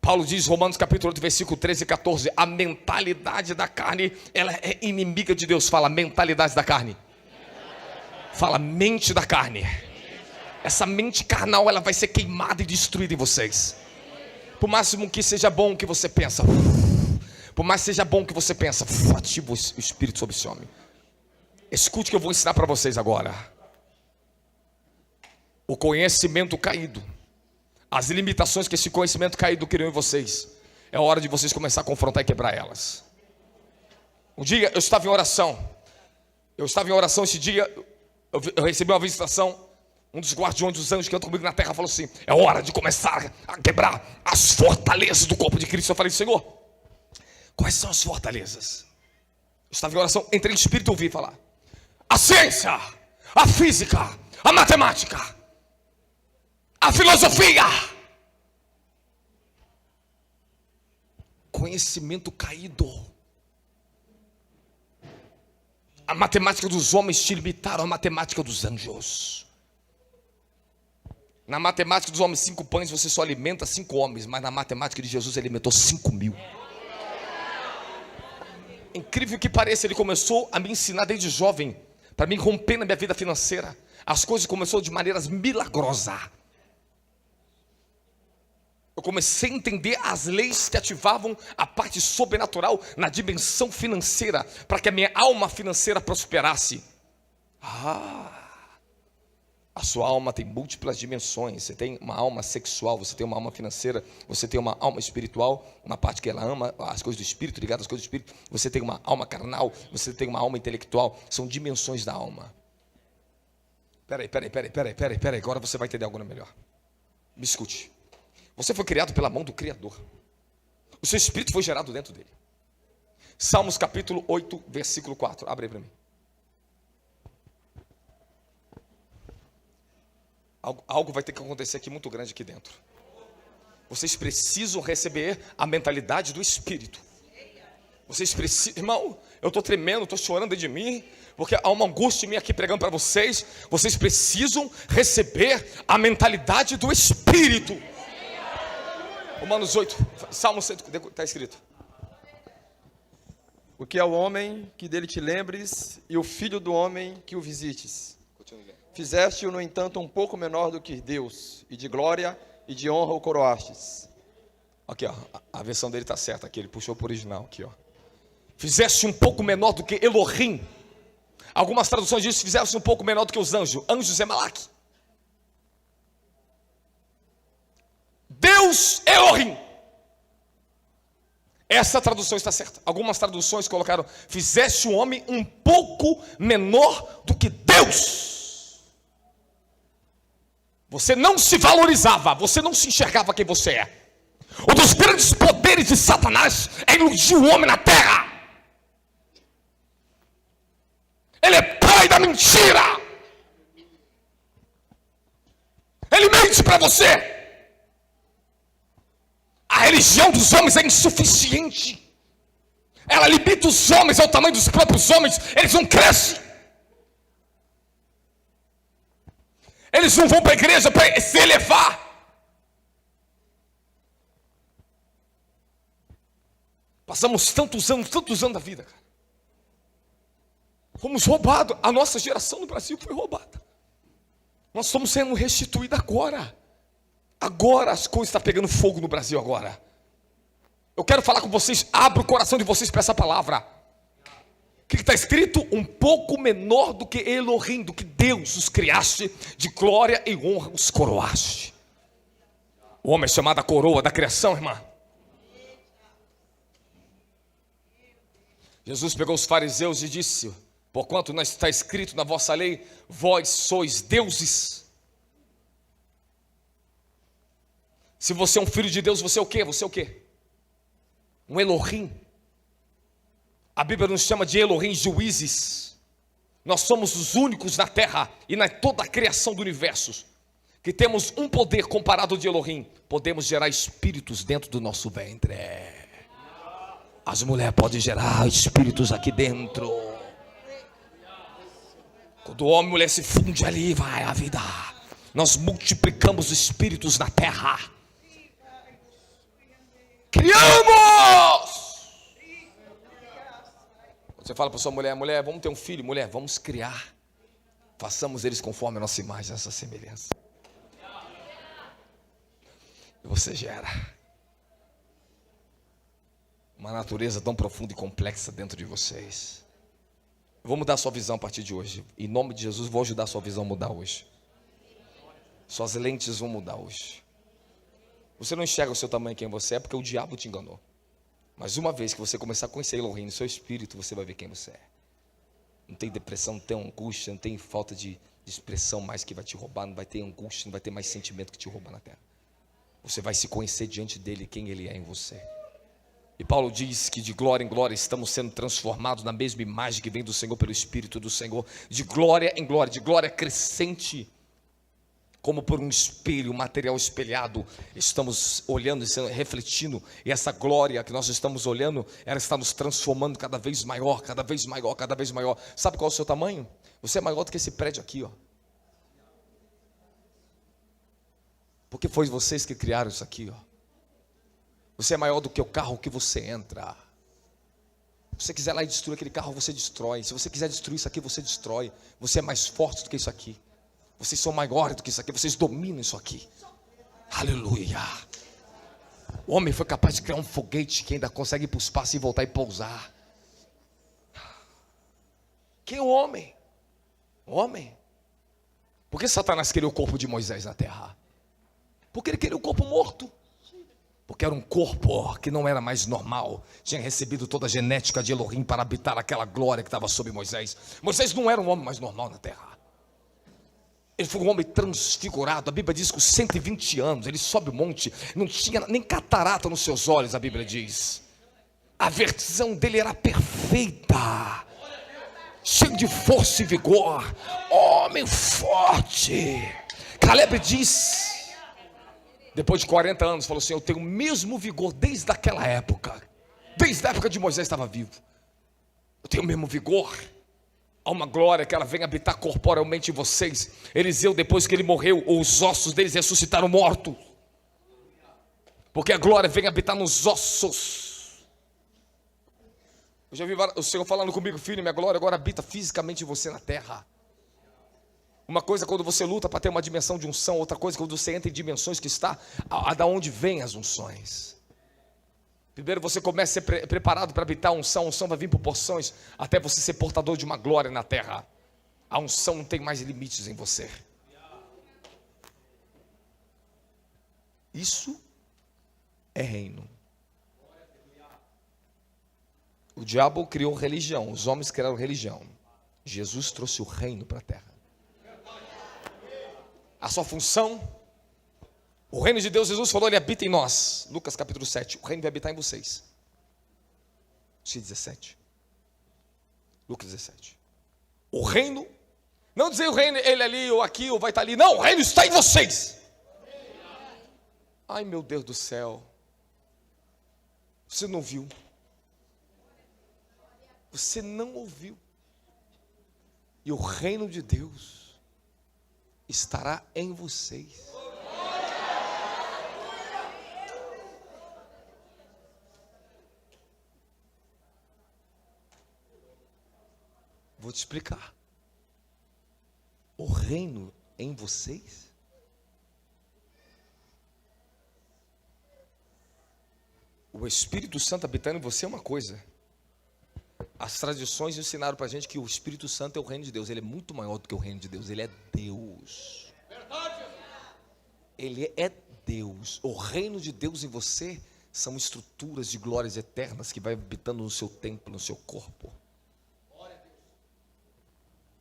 Paulo diz, Romanos capítulo 8, versículo 13 e 14: a mentalidade da carne, ela é inimiga de Deus. Fala: mentalidade da carne. Fala: mente da carne. Essa mente carnal, ela vai ser queimada e destruída em vocês. Por máximo que seja bom o que você pensa, por mais que seja bom o que você pensa, ativa o Espírito sobre esse homem. Escute o que eu vou ensinar para vocês agora. O conhecimento caído, as limitações que esse conhecimento caído criou em vocês, é hora de vocês começar a confrontar e quebrar elas. Um dia eu estava em oração. Esse dia eu recebi uma visitação. Um dos guardiões dos anjos que andam comigo na terra falou assim: é hora de começar a quebrar as fortalezas do corpo de Cristo. Eu falei: Senhor, quais são as fortalezas? Estava em oração, entrei em espírito e ouvi falar. A ciência, a física, a matemática, a filosofia, conhecimento caído. A matemática dos homens te limitaram à matemática dos anjos. Na matemática dos homens, 5 pães, você só alimenta 5 homens, mas na matemática de Jesus, ele alimentou 5.000. Incrível que pareça, ele começou a me ensinar desde jovem, para mim romper na minha vida financeira. As coisas começaram de maneiras milagrosas. Eu comecei a entender as leis que ativavam a parte sobrenatural na dimensão financeira, para que a minha alma financeira prosperasse. A sua alma tem múltiplas dimensões. Você tem uma alma sexual, você tem uma alma financeira, você tem uma alma espiritual, uma parte que ela ama as coisas do espírito, ligada às coisas do espírito. Você tem uma alma carnal, você tem uma alma intelectual. São dimensões da alma. Peraí, agora você vai entender algo melhor. Me escute. Você foi criado pela mão do Criador. O seu espírito foi gerado dentro dele. Salmos capítulo 8, versículo 4. Abre aí para mim. Algo vai ter que acontecer aqui muito grande aqui dentro. Vocês precisam receber a mentalidade do Espírito. Vocês precisam, irmão, eu estou tremendo, estou chorando dentro de mim, porque há uma angústia em mim aqui pregando para vocês. Vocês precisam receber a mentalidade do Espírito. Romanos 8, Salmo 100, está escrito. O que é o homem que dele te lembres, e o filho do homem que o visites. Fizeste-o, no entanto, um pouco menor do que Deus, e de glória e de honra o coroastes. Aqui, ó, a versão dele está certa aqui, ele puxou para o original aqui, ó. Fizeste um pouco menor do que Elohim. Algumas traduções dizem: fizeste um pouco menor do que os anjos. Anjos é Malaque. Deus Elohim. Essa tradução está certa. Algumas traduções colocaram: fizeste o homem um pouco menor do que Deus. Você não se valorizava, você não se enxergava quem você é. Um dos grandes poderes de Satanás é iludir o homem na terra. Ele é pai da mentira. Ele mente para você. A religião dos homens é insuficiente. Ela limita os homens ao tamanho dos próprios homens. Eles não crescem. Eles não vão para a igreja para se elevar. Passamos tantos anos da vida, cara. Fomos roubados. A nossa geração no Brasil foi roubada. Nós estamos sendo restituídos agora. Agora as coisas estão pegando fogo no Brasil agora. Eu quero falar com vocês. Abra o coração de vocês para essa palavra. O que está escrito? Um pouco menor do que Elohim, do que Deus os criaste, de glória e honra os coroaste. O homem é chamado a coroa da criação, irmã. Jesus pegou os fariseus e disse: porquanto não está escrito na vossa lei, vós sois deuses. Se você é um filho de Deus, você é o quê? Você é o quê? Um Elohim. A Bíblia nos chama de Elohim, juízes. Nós somos os únicos na terra e na toda a criação do universo que temos um poder comparado de Elohim. Podemos gerar espíritos dentro do nosso ventre. As mulheres podem gerar espíritos aqui dentro. Quando o homem e a mulher se funde ali, vai a vida. Nós multiplicamos espíritos na terra. Criamos! Você fala para sua mulher: mulher, vamos ter um filho. Mulher, vamos criar. Façamos eles conforme a nossa imagem, a nossa semelhança. E você gera uma natureza tão profunda e complexa dentro de vocês. Eu vou mudar a sua visão a partir de hoje. Em nome de Jesus, vou ajudar a sua visão a mudar hoje. Suas lentes vão mudar hoje. Você não enxerga o seu tamanho, quem você é, porque o diabo te enganou. Mas uma vez que você começar a conhecer Elohim no seu espírito, você vai ver quem você é. Não tem depressão, não tem angústia, não tem falta de expressão mais que vai te roubar, não vai ter angústia, não vai ter mais sentimento que te rouba na terra. Você vai se conhecer diante dele, quem ele é em você. E Paulo diz que de glória em glória estamos sendo transformados na mesma imagem que vem do Senhor pelo Espírito do Senhor, de glória em glória, de glória crescente, como por um espelho, um material espelhado, estamos olhando e refletindo, e essa glória que nós estamos olhando, ela está nos transformando cada vez maior, cada vez maior, cada vez maior. Sabe qual é o seu tamanho? Você é maior do que esse prédio aqui, ó. Porque foi vocês que criaram isso aqui, ó. Você é maior do que o carro que você entra. Se você quiser lá e destruir aquele carro, você destrói. Se você quiser destruir isso aqui, você destrói. Você é mais forte do que isso aqui. Vocês são maiores do que isso aqui. Vocês dominam isso aqui. Aleluia. O homem foi capaz de criar um foguete que ainda consegue ir para o espaço e voltar e pousar. Quem é o homem? O homem. Por que Satanás queria o corpo de Moisés na terra? Porque ele queria o corpo morto. Porque era um corpo que não era mais normal. Tinha recebido toda a genética de Elohim para habitar aquela glória que estava sobre Moisés. Moisés não era um homem mais normal na terra. Ele foi um homem transfigurado. A Bíblia diz que com 120 anos ele sobe o monte, não tinha nem catarata nos seus olhos, a Bíblia diz. A visão dele era perfeita, cheio de força e vigor, homem forte. Caleb diz, depois de 40 anos, falou assim: eu tenho o mesmo vigor desde aquela época, desde a época de Moisés estava vivo. Eu tenho o mesmo vigor. Há uma glória que ela vem habitar corporalmente em vocês. Eliseu, depois que ele morreu, os ossos deles ressuscitaram mortos. Porque a glória vem habitar nos ossos. Eu já vi o Senhor falando comigo: filho, minha glória agora habita fisicamente em você na terra. Uma coisa é quando você luta para ter uma dimensão de unção, outra coisa é quando você entra em dimensões que está da onde vêm as unções. Primeiro você começa a ser preparado para habitar a unção. A unção vai vir por porções até você ser portador de uma glória na terra. A unção não tem mais limites em você. Isso é reino. O diabo criou religião, os homens criaram religião. Jesus trouxe o reino para a terra. A sua função, o reino de Deus, Jesus falou, ele habita em nós. Lucas capítulo 7, o reino vai habitar em vocês. 17. Lucas 17. O reino, não dizer o reino, ele ali ou aqui ou vai estar ali. Não, o reino está em vocês. Ai, meu Deus do céu. Você não viu. Você não ouviu. E o reino de Deus estará em vocês. Vou te explicar. O reino em vocês? O Espírito Santo habitando em você é uma coisa. As tradições ensinaram para a gente que o Espírito Santo é o reino de Deus. Ele é muito maior do que o reino de Deus. Ele é Deus. Ele é Deus. O reino de Deus em você são estruturas de glórias eternas que vai habitando no seu templo, no seu corpo.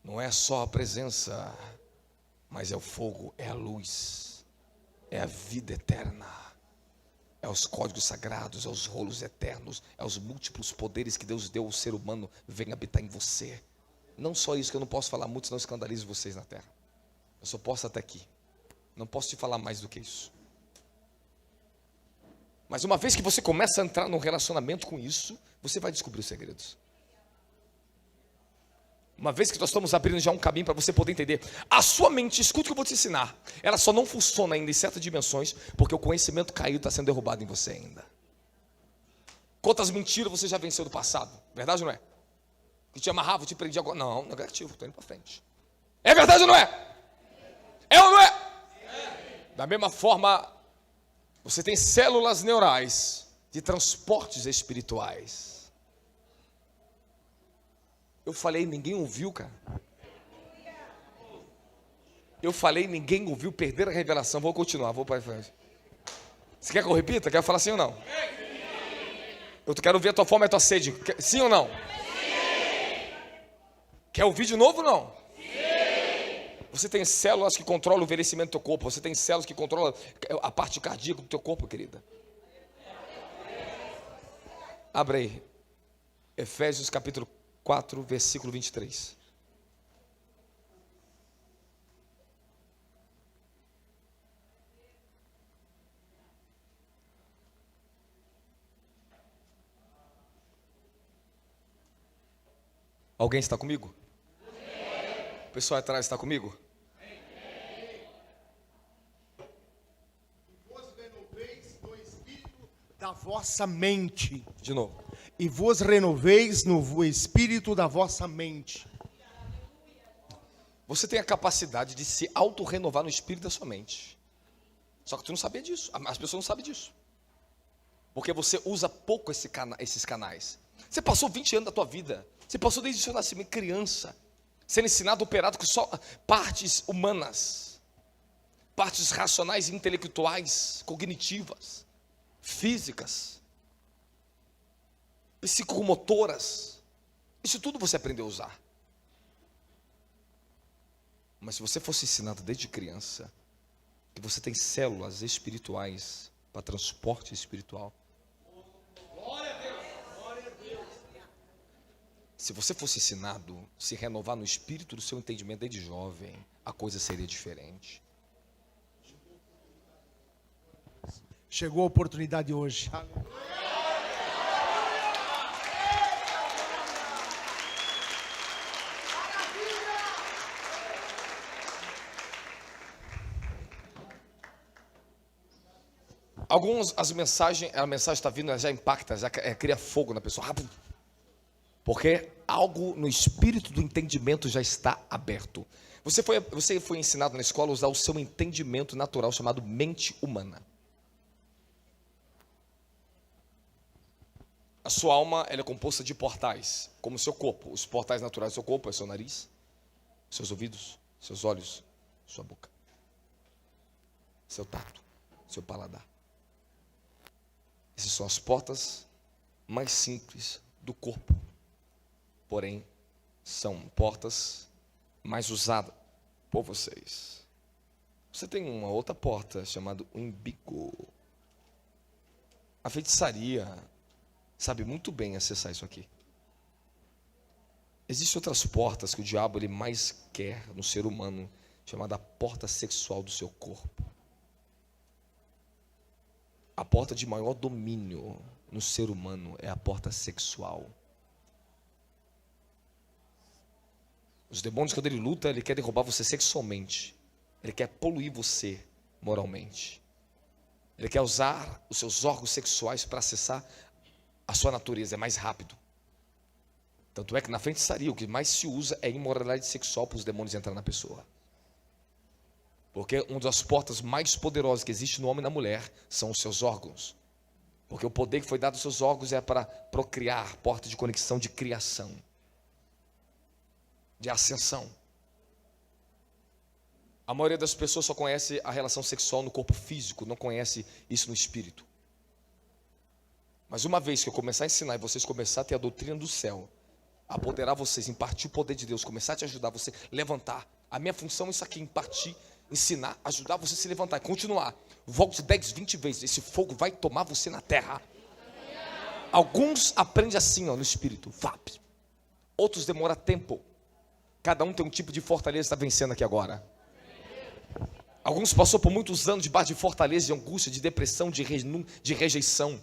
Não é só a presença, mas é o fogo, é a luz, é a vida eterna. É os códigos sagrados, é os rolos eternos, é os múltiplos poderes que Deus deu ao ser humano, vem habitar em você. Não só isso, que eu não posso falar muito, senão escandalizo vocês na terra. Eu só posso até aqui. Não posso te falar mais do que isso. Mas uma vez que você começa a entrar num relacionamento com isso, você vai descobrir os segredos. Uma vez que nós estamos abrindo já um caminho para você poder entender. A sua mente, escuta o que eu vou te ensinar. Ela só não funciona ainda em certas dimensões, porque o conhecimento caído está sendo derrubado em você ainda. Quantas mentiras você já venceu do passado? Verdade ou não é? Que te amarrava, te prendia agora. Não, não é negativo, estou indo para frente. É verdade ou não é? É ou não é? Da mesma forma, você tem células neurais de transportes espirituais. Eu falei, ninguém ouviu, cara. Eu falei, ninguém ouviu, perder a revelação. Vou continuar, vou para frente. Você quer que eu repita? Quer falar sim ou não? Eu quero ver a tua fome e a tua sede. Sim ou não? Quer ouvir de novo ou não? Você tem células que controlam o envelhecimento do teu corpo. Você tem células que controlam a parte cardíaca do teu corpo, querida. Abre aí. Efésios capítulo 4, versículo 23. Alguém está comigo? O pessoal atrás está comigo? Vos renoveis no espírito da vossa mente. De novo. E vos renoveis no espírito da vossa mente. Você tem a capacidade de se auto-renovar no espírito da sua mente. Só que tu não sabia disso. As pessoas não sabem disso. Porque você usa pouco esses canais. Você passou 20 anos da tua vida. Você passou desde o seu nascimento, criança, sendo ensinado, operado com só partes humanas, partes racionais e intelectuais, cognitivas, físicas, psicomotoras. Isso tudo você aprendeu a usar. Mas se você fosse ensinado desde criança, que você tem células espirituais para transporte espiritual. Se você fosse ensinado a se renovar no espírito do seu entendimento desde jovem, a coisa seria diferente. Chegou a oportunidade hoje. Alguns, a mensagem está vindo, ela já impacta, já cria fogo na pessoa, rápido. Porque algo no espírito do entendimento já está aberto. Você foi ensinado na escola a usar o seu entendimento natural chamado mente humana. A sua alma, ela é composta de portais, como o seu corpo. Os portais naturais do seu corpo é seu nariz, seus ouvidos, seus olhos, sua boca, seu tato, seu paladar. Essas são as portas mais simples do corpo. Porém, são portas mais usadas por vocês. Você tem uma outra porta chamada umbigo. A feitiçaria sabe muito bem acessar isso aqui. Existem outras portas que o diabo ele mais quer no ser humano, chamada porta sexual do seu corpo. A porta de maior domínio no ser humano é a porta sexual. Os demônios, quando ele luta, ele quer derrubar você sexualmente. Ele quer poluir você moralmente. Ele quer usar os seus órgãos sexuais para acessar a sua natureza, é mais rápido. Tanto é que na feitiçaria o que mais se usa é imoralidade sexual para os demônios entrar na pessoa. Porque uma das portas mais poderosas que existe no homem e na mulher são os seus órgãos. Porque o poder que foi dado aos seus órgãos é para procriar, porta de conexão, de criação, de ascensão. A maioria das pessoas só conhece a relação sexual no corpo físico, não conhece isso no espírito. Mas uma vez que eu começar a ensinar e vocês começarem a ter a doutrina do céu, apoderar vocês, impartir o poder de Deus, começar a te ajudar você a levantar. A minha função é isso aqui, impartir, ensinar, ajudar você a se levantar, continuar. Volte 10, 20 vezes, esse fogo vai tomar você na terra. Alguns aprendem assim, no espírito, VAP. Outros demoram tempo. Cada um tem um tipo de fortaleza que está vencendo aqui agora. Alguns passou por muitos anos debaixo de fortaleza, de angústia, de depressão, de rejeição.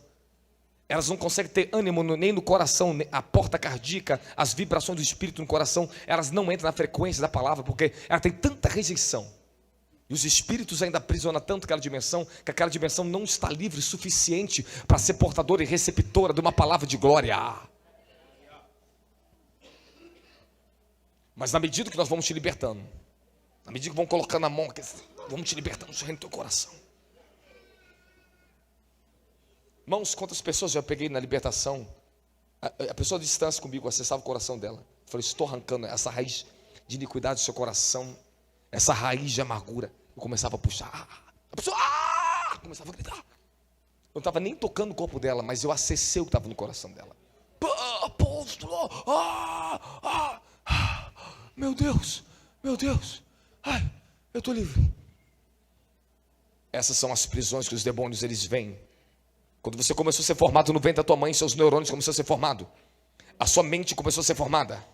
Elas não conseguem ter ânimo nem no coração, a porta cardíaca, as vibrações do espírito no coração, elas não entram na frequência da palavra, porque ela tem tanta rejeição. E os espíritos ainda aprisionam tanto aquela dimensão, que aquela dimensão não está livre o suficiente para ser portadora e receptora de uma palavra de glória. Mas na medida que nós vamos te libertando, na medida que vamos colocando a mão, vamos te libertando isso no teu coração. Irmãos, quantas pessoas já peguei na libertação? A pessoa de distância comigo acessava o coração dela. Eu falei, estou arrancando essa raiz de iniquidade do seu coração, essa raiz de amargura. Eu começava a puxar. A pessoa começava a gritar. Eu não estava nem tocando o corpo dela, mas eu acessei o que estava no coração dela. Apóstolo! Meu Deus! Ai, eu estou livre. Essas são as prisões que os demônios eles vêm Quando você começou a ser formado no ventre da tua mãe, seus neurônios começaram a ser formados. A sua mente começou a ser formada.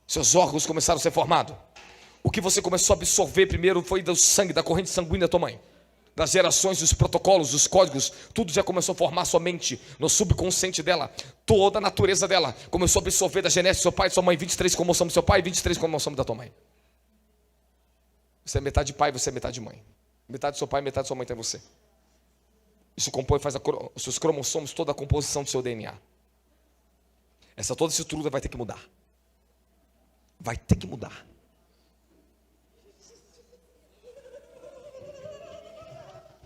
Seus órgãos começaram a ser formados. O que você começou a absorver primeiro foi do sangue, da corrente sanguínea da tua mãe. Das gerações, dos protocolos, dos códigos, tudo já começou a formar sua mente, no subconsciente dela. Toda a natureza dela começou a absorver da genética do seu pai e da sua mãe. 23 cromossomos do seu pai e 23 cromossomos da tua mãe. Você é metade pai, você é metade mãe. Metade do seu pai, metade da sua mãe tem você. Isso compõe, faz os seus cromossomos, toda a composição do seu DNA. Toda essa estrutura vai ter que mudar. Vai ter que mudar.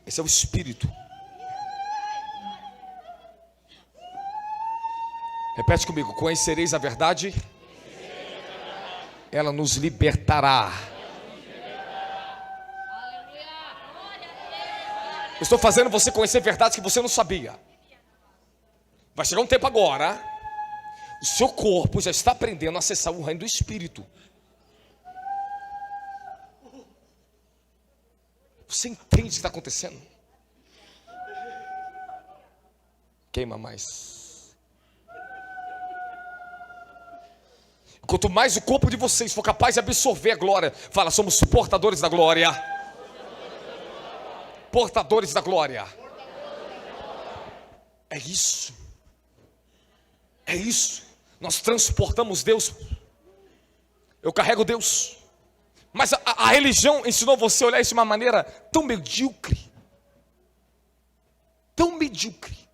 Esse é o Espírito. Repete comigo: conhecereis a verdade, ela nos libertará. Eu estou fazendo você conhecer verdades que você não sabia. Vai chegar um tempo agora, o seu corpo já está aprendendo a acessar o reino do Espírito. Você entende o que está acontecendo? Queima mais. Quanto mais o corpo de vocês for capaz de absorver a glória, fala, somos portadores da glória. Portadores da glória. É isso. É isso. Nós transportamos Deus. Eu carrego Deus. Mas a religião ensinou você a olhar isso de uma maneira tão medíocre. Tão medíocre.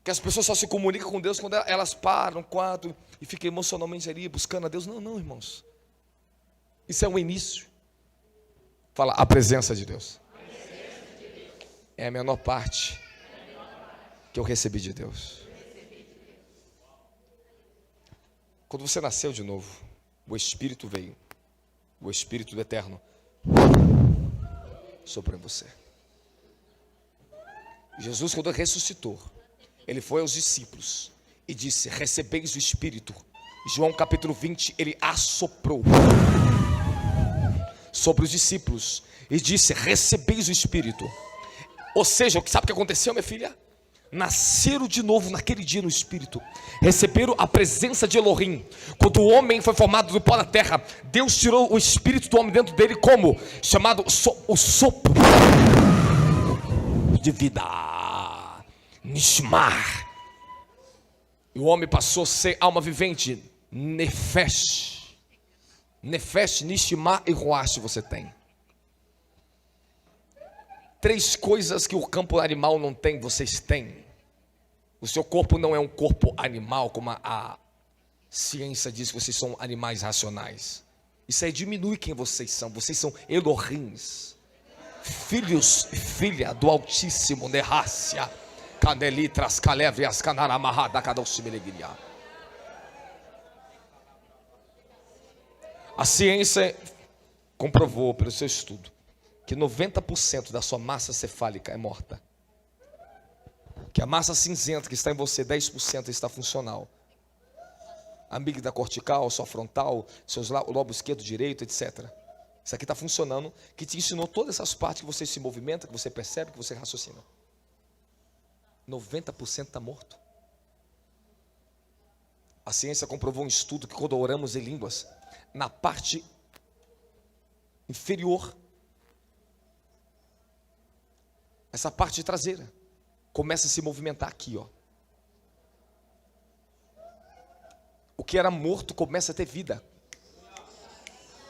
Que as pessoas só se comunicam com Deus quando elas param, quadro, e ficam emocionalmente ali buscando a Deus. Não, não, irmãos. Isso é um início. Fala, a presença de Deus. É a menor parte que eu recebi de Deus. Quando você nasceu de novo, o Espírito veio. O Espírito do Eterno soprou em você. Jesus, quando ressuscitou, ele foi aos discípulos e disse, recebeis o Espírito. João capítulo 20, ele assoprou sobre os discípulos e disse, recebeis o Espírito. Ou seja, sabe o que aconteceu, minha filha? Nasceram de novo naquele dia no Espírito. Receberam a presença de Elohim. Quando o homem foi formado do pó da terra, Deus tirou o Espírito do homem dentro dele como? Chamado o sopro de vida. Nishmar. E o homem passou a ser alma vivente. Nefesh. Nefesh, Nishmar e Ruach você tem. 3 coisas que o campo animal não tem, vocês têm. O seu corpo não é um corpo animal, como a ciência diz que vocês são animais racionais. Isso aí diminui quem vocês são. Vocês são Elohims, filhos e filha do Altíssimo, Nerrácia, Candelitras, Calevias, Canaramahada, Cadalcimelegria. A ciência comprovou pelo seu estudo que 90% da sua massa cefálica é morta. Que a massa cinzenta que está em você, 10% está funcional. Amígdala cortical, sua frontal, seus lobo esquerdo, direito, etc. Isso aqui está funcionando, que te ensinou todas essas partes que você se movimenta, que você percebe, que você raciocina. 90% está morto. A ciência comprovou um estudo que quando oramos em línguas, na parte inferior, essa parte traseira começa a se movimentar aqui, ó. O que era morto começa a ter vida.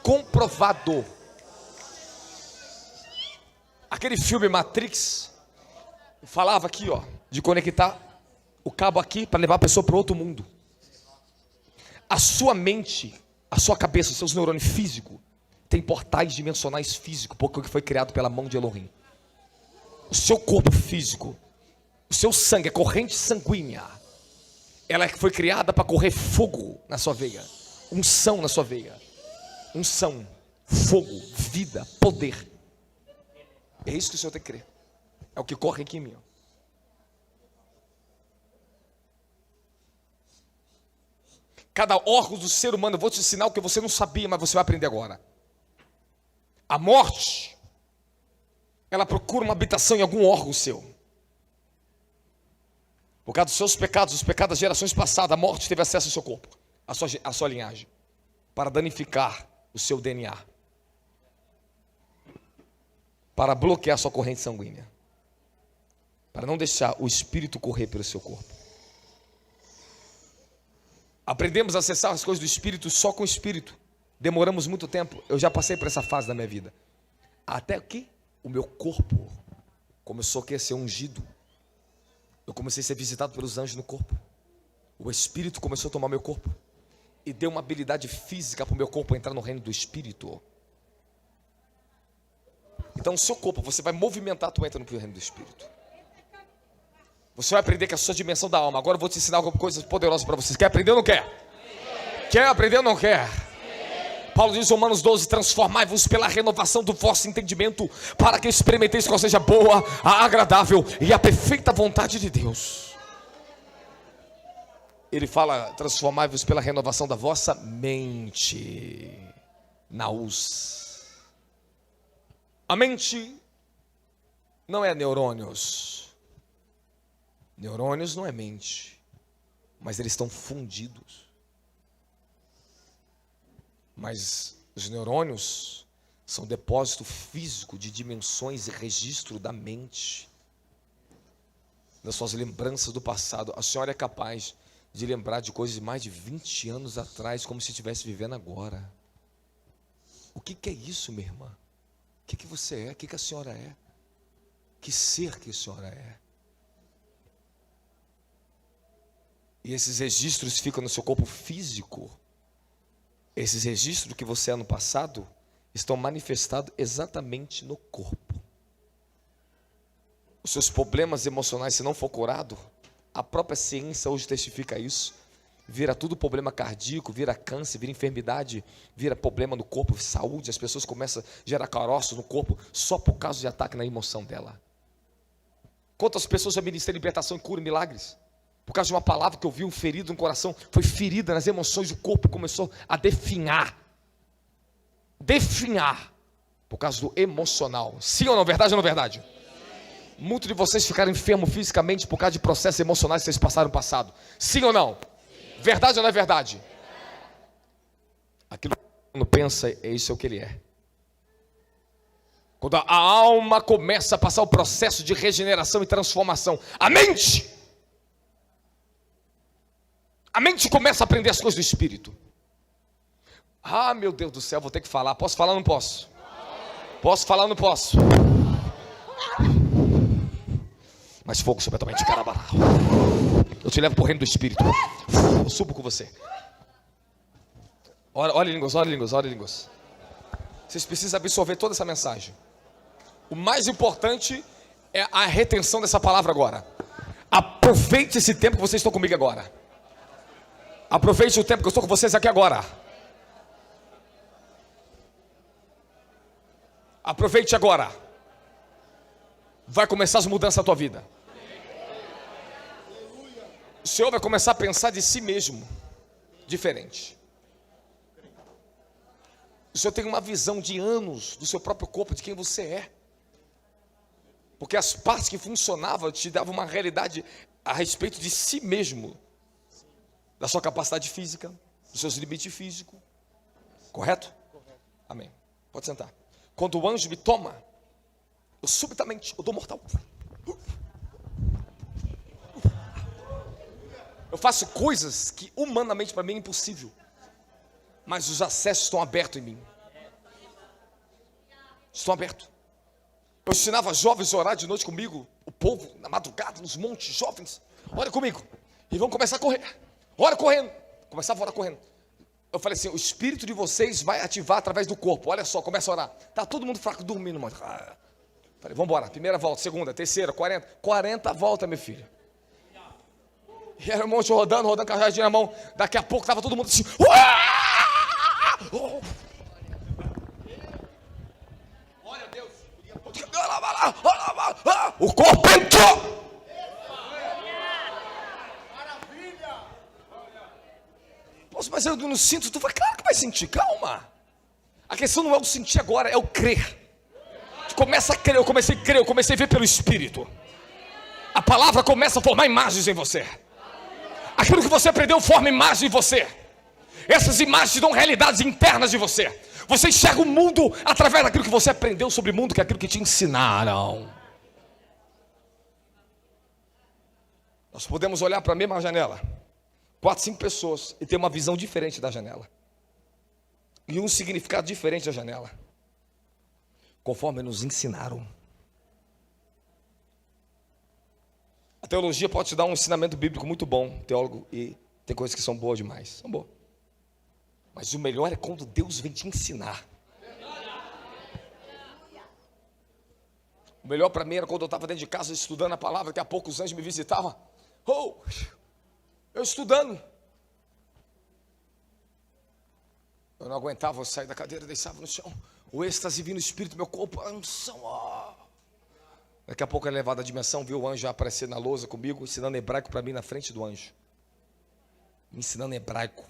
Comprovado. Aquele filme Matrix falava aqui, ó, de conectar o cabo aqui para levar a pessoa para outro mundo. A sua mente, a sua cabeça, os seus neurônios físicos tem portais dimensionais físicos, porque foi criado pela mão de Elohim. O seu corpo físico, o seu sangue, a corrente sanguínea, ela foi criada para correr fogo na sua veia, unção na sua veia, unção, fogo, vida, poder. É isso que o Senhor tem que crer. É o que corre aqui em mim. Cada órgão do ser humano, eu vou te ensinar o que você não sabia, mas você vai aprender agora. A morte ela procura uma habitação em algum órgão seu. Por causa dos seus pecados, os pecados das gerações passadas, a morte teve acesso ao seu corpo, à sua linhagem, para danificar o seu DNA, para bloquear a sua corrente sanguínea, para não deixar o espírito correr pelo seu corpo. Aprendemos a acessar as coisas do espírito só com o espírito. Demoramos muito tempo. Eu já passei por essa fase da minha vida. Até que o meu corpo começou a ser ungido. Eu comecei a ser visitado pelos anjos no corpo. O espírito começou a tomar meu corpo e deu uma habilidade física para o meu corpo entrar no reino do espírito. Então o seu corpo, você vai movimentar, tu entra no reino do espírito. Você vai aprender que a sua dimensão da alma. Agora eu vou te ensinar alguma coisa poderosa para vocês. Quer aprender ou não quer? Quer aprender ou não quer? Paulo diz em Romanos 12, transformai-vos pela renovação do vosso entendimento, para que experimenteis qual seja boa, a agradável e a perfeita vontade de Deus. Ele fala, transformai-vos pela renovação da vossa mente. Naus. A mente não é neurônios. Neurônios não é mente, mas eles estão fundidos. Mas os neurônios são depósito físico de dimensões e registro da mente, das suas lembranças do passado. A senhora é capaz de lembrar de coisas de mais de 20 anos atrás, como se estivesse vivendo agora. O que é isso, minha irmã? O que você é? O que a senhora é? Que ser que a senhora é? E esses registros ficam no seu corpo físico. Esses registros que você é no passado estão manifestados exatamente no corpo. Os seus problemas emocionais, se não for curado, a própria ciência hoje testifica isso. Vira tudo problema cardíaco, vira câncer, vira enfermidade, vira problema no corpo, saúde. As pessoas começam a gerar caroços no corpo só por causa de ataque na emoção dela. Quantas pessoas já ministrei libertação e cura e milagres? Por causa de uma palavra que eu vi, um ferido no coração, foi ferida nas emoções, o corpo começou a definhar. Definhar. Por causa do emocional. Sim ou não? Verdade ou não verdade? Muitos de vocês ficaram enfermos fisicamente por causa de processos emocionais que vocês passaram no passado. Sim ou não? Sim. Verdade ou não é verdade? Aquilo que o humano pensa, isso é o que ele é. Quando a alma começa a passar o processo de regeneração e transformação, a mente começa a aprender as coisas do Espírito. Ah, meu Deus do céu, vou ter que falar. Posso falar ou não posso? Posso falar ou não posso? Mas fogo sobre a tua mente, carabará. Eu te levo para o reino do Espírito. Eu subo com você. Olha línguas. Vocês precisam absorver toda essa mensagem. O mais importante é a retenção dessa palavra agora. Aproveite esse tempo que vocês estão comigo agora. Aproveite o tempo que eu estou com vocês aqui agora. Aproveite agora. Vai começar as mudanças na tua vida. O Senhor vai começar a pensar de si mesmo diferente. O Senhor tem uma visão de anos do seu próprio corpo, de quem você é. Porque as partes que funcionavam te davam uma realidade a respeito de si mesmo. Da sua capacidade física, dos seus limites físicos. Correto? Amém. Pode sentar. Quando o anjo me toma, eu dou mortal. Eu faço coisas que humanamente para mim é impossível. Mas os acessos estão abertos em mim. Estão abertos. Eu ensinava jovens a orar de noite comigo. O povo, na madrugada, nos montes, jovens. Ora comigo. E vamos começar a correr. Ora correndo. Começava a orar correndo. Eu falei assim, o espírito de vocês vai ativar através do corpo. Olha só, começa a orar. Tá todo mundo fraco, dormindo, mano. Falei, vamos embora. Primeira volta, segunda, terceira, 40. 40 voltas, meu filho. E era um monte rodando com a jardim na mão. Daqui a pouco estava todo mundo assim. Glória a Deus. O corpo entrou. Mas eu não sinto. Tu vai, claro que vai sentir, calma. A questão não é o sentir agora, é o crer. Começa a crer, eu comecei a crer, eu comecei a ver pelo Espírito. A palavra começa a formar imagens em você. Aquilo que você aprendeu forma imagem em você. Essas imagens te dão realidades internas de você. Você enxerga o mundo através daquilo que você aprendeu sobre o mundo, que é aquilo que te ensinaram. Nós podemos olhar para a mesma janela, 4, 5 pessoas, e ter uma visão diferente da janela. E um significado diferente da janela. Conforme nos ensinaram. A teologia pode te dar um ensinamento bíblico muito bom, teólogo, e tem coisas que são boas demais. São boas. Mas o melhor é quando Deus vem te ensinar. O melhor para mim era quando eu estava dentro de casa estudando a palavra, daqui a pouco os anjos me visitavam. Eu estudando. Eu não aguentava, eu saía da cadeira, deixava no chão. O êxtase vinha no espírito, meu corpo, a unção, Daqui a pouco é levado à dimensão, viu o anjo já aparecer na lousa comigo, ensinando hebraico para mim na frente do anjo. Me ensinando hebraico.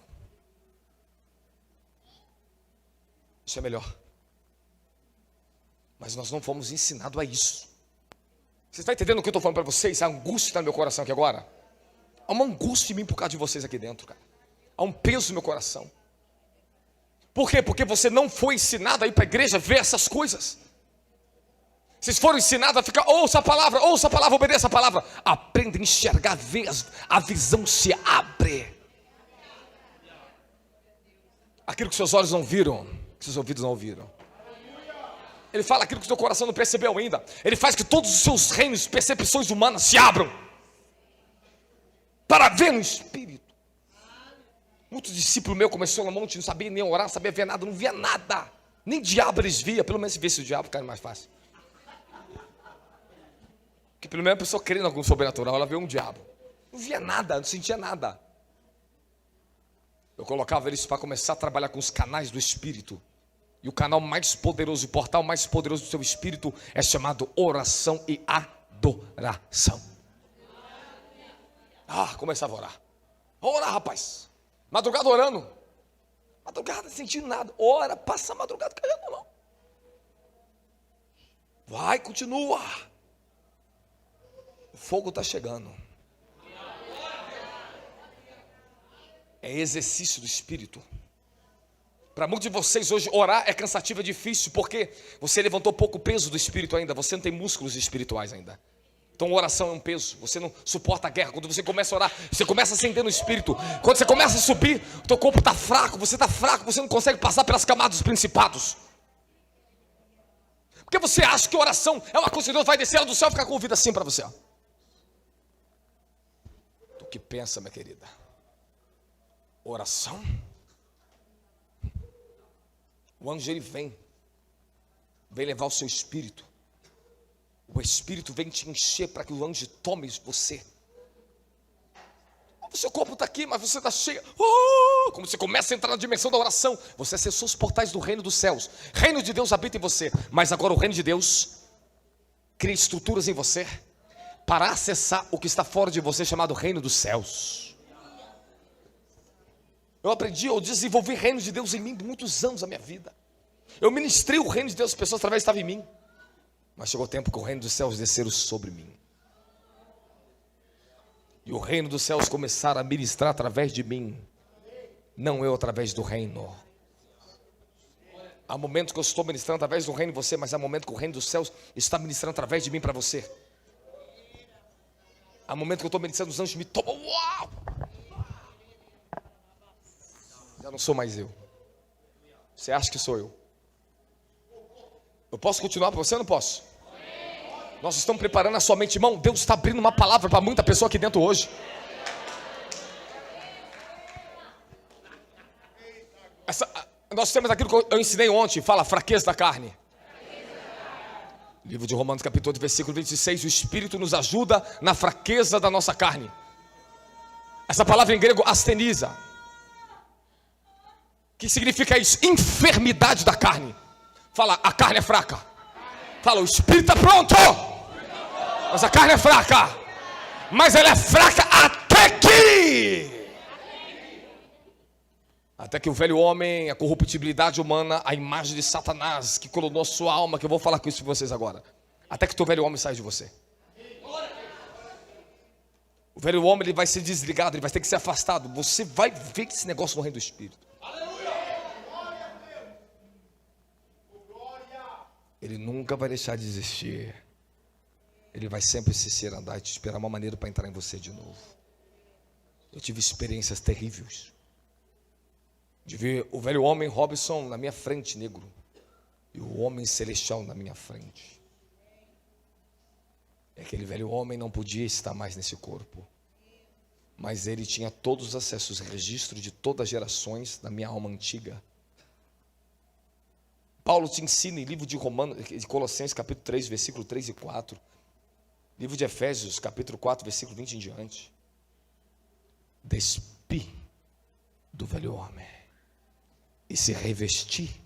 Isso é melhor. Mas nós não fomos ensinados a isso. Você está entendendo o que eu estou falando para vocês? A angústia está no meu coração aqui agora. Há uma angústia em mim por causa de vocês aqui dentro, cara. Há um peso no meu coração. Por quê? Porque você não foi ensinado a ir para a igreja ver essas coisas. Vocês foram ensinados a ficar, ouça a palavra, obedeça a palavra. Aprenda a enxergar, ver, a visão se abre. Aquilo que seus olhos não viram, que seus ouvidos não ouviram. Ele fala aquilo que o seu coração não percebeu ainda. Ele faz que todos os seus reinos, percepções humanas se abram. Para ver no Espírito. Muito discípulo meu começou no monte, não sabia nem orar, não sabia ver nada, não via nada. Nem diabo eles via, pelo menos se visse o diabo, ficaria mais fácil. Porque pelo menos a pessoa crê em algum sobrenatural, ela vê um diabo. Não via nada, não sentia nada. Eu colocava eles para começar a trabalhar com os canais do Espírito. E o canal mais poderoso, o portal mais poderoso do seu Espírito é chamado oração e adoração. Começava a orar. Vamos orar, rapaz. Madrugada orando. Madrugada sentindo nada. Ora, passa a madrugada caindo na mão. Vai, continua. O fogo está chegando. É exercício do Espírito. Para muitos de vocês hoje orar é cansativo, é difícil, porque você levantou pouco peso do Espírito ainda, você não tem músculos espirituais ainda. Então oração é um peso, você não suporta a guerra. Quando você começa a orar, você começa a acender no Espírito. Quando você começa a subir, o teu corpo está fraco, você não consegue passar pelas camadas dos principados. Porque você acha que oração é uma coisa que Deus vai descer do céu e ficar com o ouvido assim para você. Tu que pensa, minha querida? Oração? O anjo ele vem levar o seu espírito. O Espírito vem te encher para que o anjo tome você. O seu corpo está aqui, mas você está cheio. Como você começa a entrar na dimensão da oração, você acessou os portais do reino dos céus. Reino de Deus habita em você, mas agora o reino de Deus cria estruturas em você para acessar o que está fora de você, chamado reino dos céus. Eu desenvolvi o reino de Deus em mim por muitos anos da minha vida. Eu ministrei o reino de Deus, as pessoas através estavam em mim. Mas chegou o tempo que o reino dos céus desceram sobre mim. E o reino dos céus começaram a ministrar através de mim. Não eu através do reino. Há momentos que eu estou ministrando através do reino em você, mas há momentos que o reino dos céus está ministrando através de mim para você. Há momentos que eu estou ministrando, os anjos me tomam. Uau! Já não sou mais eu. Você acha que sou eu? Eu posso continuar para você ou não posso? Nós estamos preparando a sua mente, irmão. Deus está abrindo uma palavra para muita pessoa aqui dentro hoje. Nós temos aquilo que eu ensinei ontem. Fala, fraqueza da carne. Livro de Romanos capítulo 8, versículo 26. O Espírito nos ajuda na fraqueza da nossa carne. Essa palavra em grego, asteniza. Que significa isso? Enfermidade da carne. Fala, a carne é fraca. Fala, o Espírito está pronto. Mas a carne é fraca. Mas ela é fraca até que Até que o velho homem, a corruptibilidade humana, a imagem de Satanás que colonou sua alma, que eu vou falar com isso com vocês agora. Até que o teu velho homem saia de você. O velho homem, ele vai ser desligado, ele vai ter que ser afastado. Você vai ver esse negócio no reino do Espírito. Ele nunca vai deixar de existir. Ele vai sempre se andar e te esperar uma maneira para entrar em você de novo. Eu tive experiências terríveis de ver o velho homem Robson na minha frente, negro, e o homem celestial na minha frente. E aquele velho homem não podia estar mais nesse corpo, mas ele tinha todos os acessos, registro de todas as gerações da minha alma antiga. Paulo te ensina em livro de Colossenses capítulo 3, versículo 3 e 4, livro de Efésios capítulo 4, versículo 20 em diante. Despi do velho homem e se revestir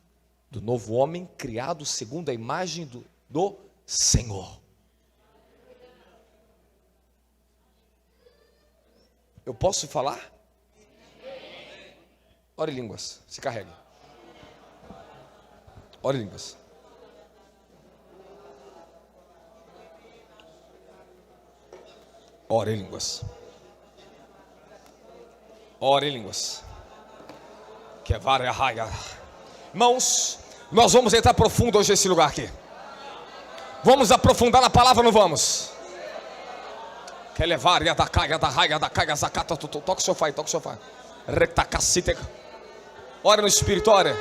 do novo homem criado segundo a imagem do Senhor. Eu posso falar? Ore em línguas, se carregue. Ore em línguas. Ore em línguas. Ore em línguas. Que varia raia. Irmãos, nós vamos entrar profundo hoje nesse lugar aqui. Vamos aprofundar na palavra, não vamos? Que levar da caia da raia da caia zakata. Toca o sofá, toca o sofá. Retacacite. Ore no Espírito, ore.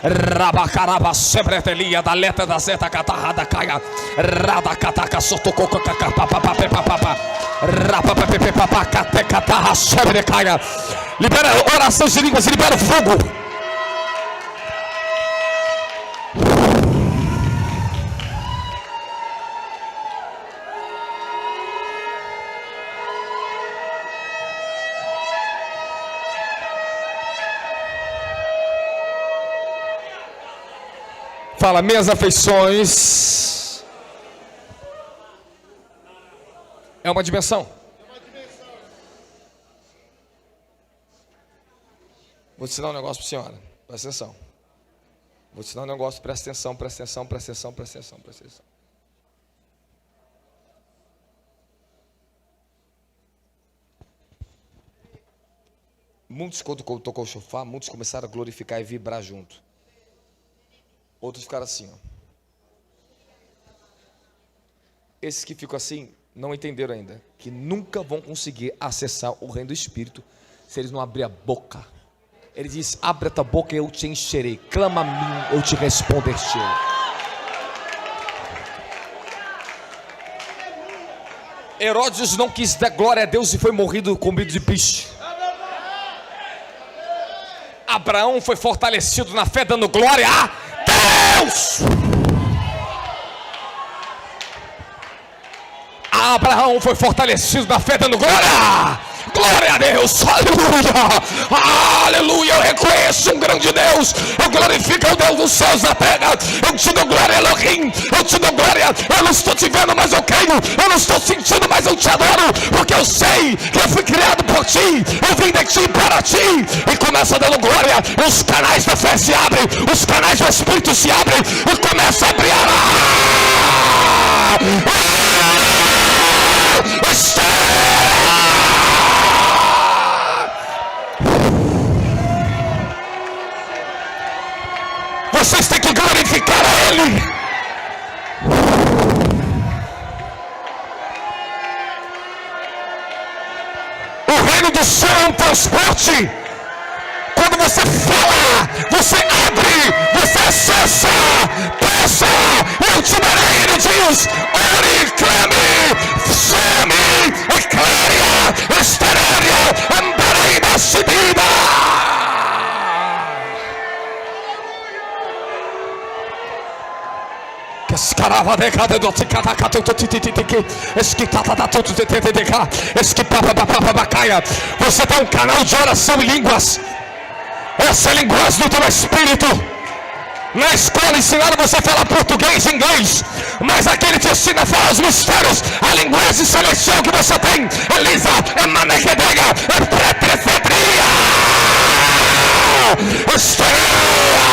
Rabacaraba sebretelia da letra da zeta catarrada caia rada cataca sotococo cacapapapapapapa rapapapepepapacatecatarra sebrecaia. Libera oração de línguas, libera fogo. Fala, minhas afeições é uma dimensão. Vou te ensinar um negócio para a senhora, presta atenção. Vou te ensinar um negócio, presta atenção, presta atenção, presta atenção, presta atenção, presta atenção. Muitos, quando tocou o chofar, muitos começaram a glorificar e vibrar junto. Outros ficaram assim, ó. Esses que ficam assim não entenderam ainda que nunca vão conseguir acessar o reino do Espírito se eles não abrirem a boca. Ele diz: abre a tua boca e eu te encherei, clama a mim, eu te responderei. Herodes não quis dar glória a Deus e foi morrido com medo de bicho. Abraão foi fortalecido na fé dando glória a Deus. Abraão foi fortalecido na fé dando glória. Glória a Deus, aleluia, aleluia. Eu reconheço um grande Deus, eu glorifico o Deus dos céus da terra. Eu te dou glória, Elohim, eu te dou glória. Eu não estou te vendo, mas eu creio. Eu não estou sentindo, mas eu te adoro, porque eu sei que eu fui criado por ti. Eu vim de ti para ti. E começa dando glória. Os canais da fé se abrem, os canais do Espírito se abrem e começa a brilhar. Vocês têm que glorificar a Ele. O reino do céu é um transporte. Quando você fala, você abre, você acessa, peça, eu te darei. Ele diz: ore, clame, chame, eclaria, esteréria, andarei na subida. Você tem um canal de oração em línguas. Essa é a linguagem do teu espírito. Na escola ensinaram você a falar português e inglês, mas aqui ele te ensina a falar os mistérios, a linguagem celestial que você tem. Elisa, é manequedega, é pretrefedria, estrela.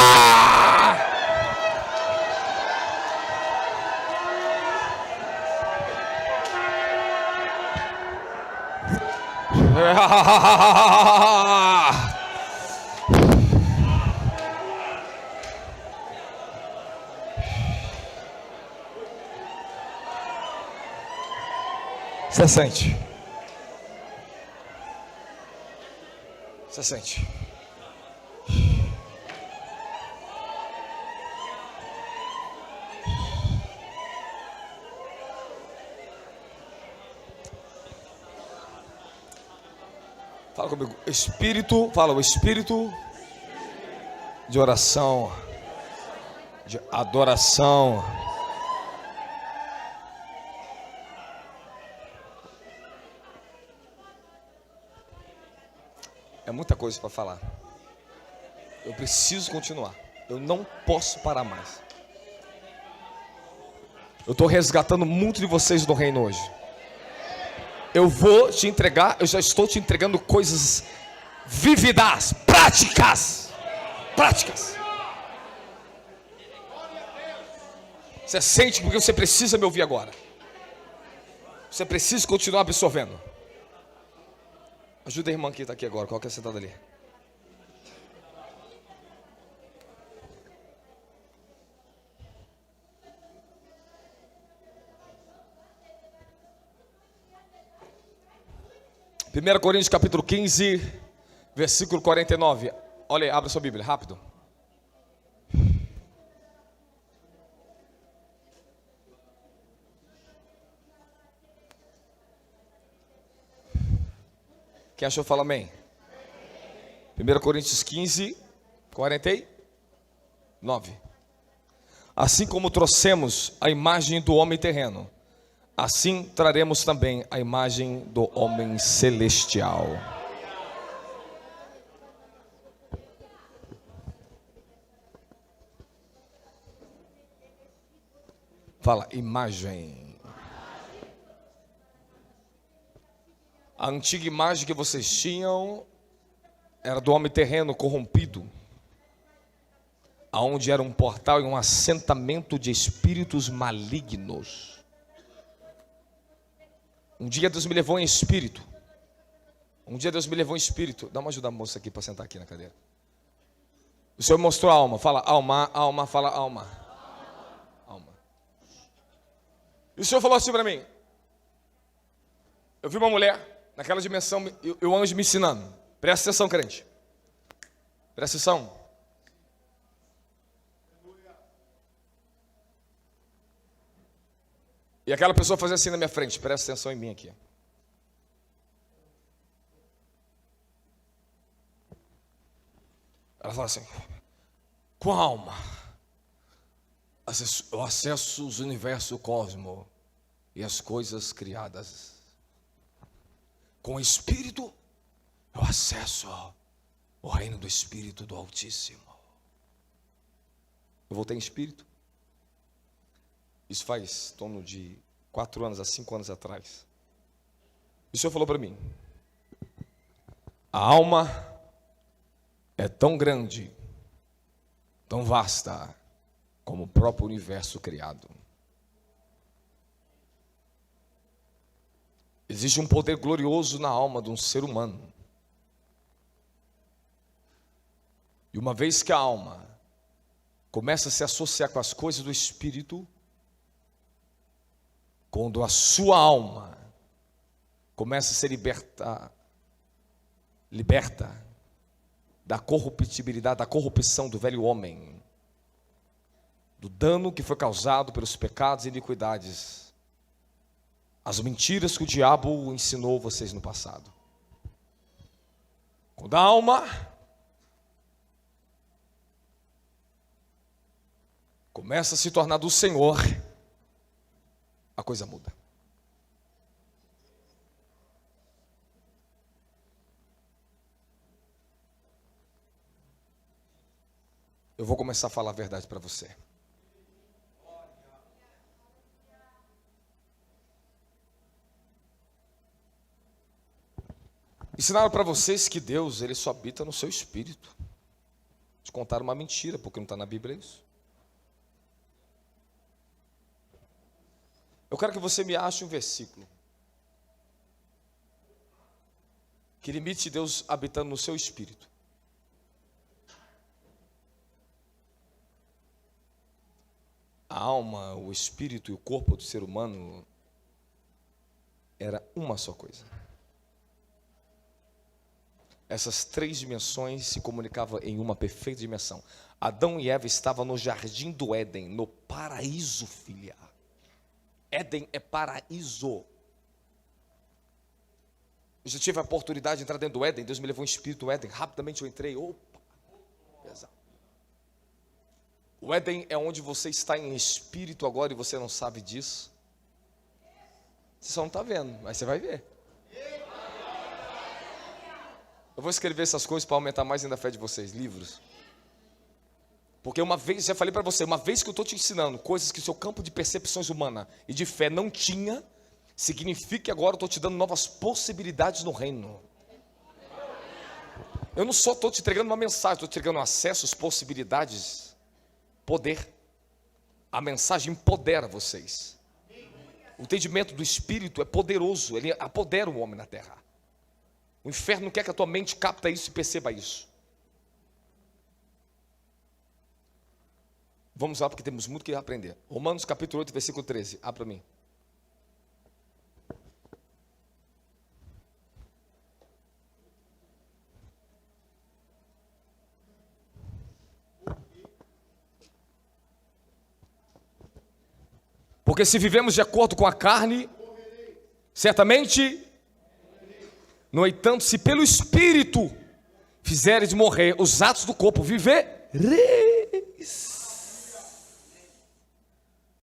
Você sente? Você sente? Fala comigo. Espírito, fala, o espírito de oração, de adoração. É muita coisa para falar. Eu preciso continuar. Eu não posso parar mais. Eu estou resgatando muito de vocês do reino hoje. Eu vou te entregar, eu já estou te entregando coisas vívidas, práticas. Práticas. Você sente porque você precisa me ouvir agora. Você precisa continuar absorvendo. Ajuda a irmã que está aqui agora, qual que é sentada ali? Primeira Coríntios capítulo 15, versículo 49. Olha aí, abra sua Bíblia, rápido. Quem achou, fala amém. 1 Coríntios 15, 49. Assim como trouxemos a imagem do homem terreno, assim traremos também a imagem do homem celestial. Fala, imagem. A antiga imagem que vocês tinham era do homem terreno corrompido, aonde era um portal e um assentamento de espíritos malignos. Um dia Deus me levou em espírito. Dá uma ajuda a moça aqui para sentar aqui na cadeira. O Senhor mostrou a alma. Fala alma, alma, fala alma. Alma. E o Senhor falou assim para mim. Eu vi uma mulher naquela dimensão, e o anjo me ensinando. Presta atenção, crente. Presta atenção. E aquela pessoa fazia assim na minha frente. Presta atenção em mim aqui. Ela fala assim: com a alma eu acesso os universos, o cosmos e as coisas criadas. Com o espírito eu acesso o reino do Espírito do Altíssimo. Eu voltei em espírito. Isso faz em torno de 4 anos a 5 anos atrás. E o Senhor falou para mim: a alma é tão grande, tão vasta, como o próprio universo criado. Existe um poder glorioso na alma de um ser humano. E uma vez que a alma começa a se associar com as coisas do Espírito, quando a sua alma começa a ser liberta da corruptibilidade, da corrupção do velho homem, do dano que foi causado pelos pecados e iniquidades, as mentiras que o diabo ensinou vocês no passado. Quando a alma começa a se tornar do Senhor, a coisa muda. eu vou começar a falar a verdade para você. Ensinaram para vocês que Deus, ele só habita no seu espírito. Te contaram uma mentira, porque não está na Bíblia isso. Eu quero que você me ache um versículo que limite Deus habitando no seu espírito. A alma, o espírito e o corpo do ser humano era uma só coisa. Essas três dimensões se comunicavam em uma perfeita dimensão. Adão e Eva estavam no jardim do Éden, no paraíso, filha. Éden é paraíso. Eu já tive a oportunidade de entrar dentro do Éden. Deus me levou um espírito do Éden. Rapidamente eu entrei. Opa, pesado. O Éden é onde você está em espírito agora e você não sabe disso. Você só não está vendo, mas você vai ver. Eu vou escrever essas coisas para aumentar mais ainda a fé de vocês, livros. Porque uma vez, já falei para você, uma vez que eu estou te ensinando coisas que o seu campo de percepções humana e de fé não tinha, significa que agora eu estou te dando novas possibilidades no reino. Eu não só estou te entregando uma mensagem, estou te entregando acessos, possibilidades, poder. A mensagem empodera vocês. O entendimento do Espírito é poderoso, ele apodera o homem na terra. O inferno quer que a tua mente capta isso e perceba isso. Vamos lá, porque temos muito que aprender. Romanos capítulo 8, versículo 13. Abra para mim. Porque se vivemos de acordo com a carne, certamente... No entanto, se pelo Espírito fizeres morrer os atos do corpo, viverei.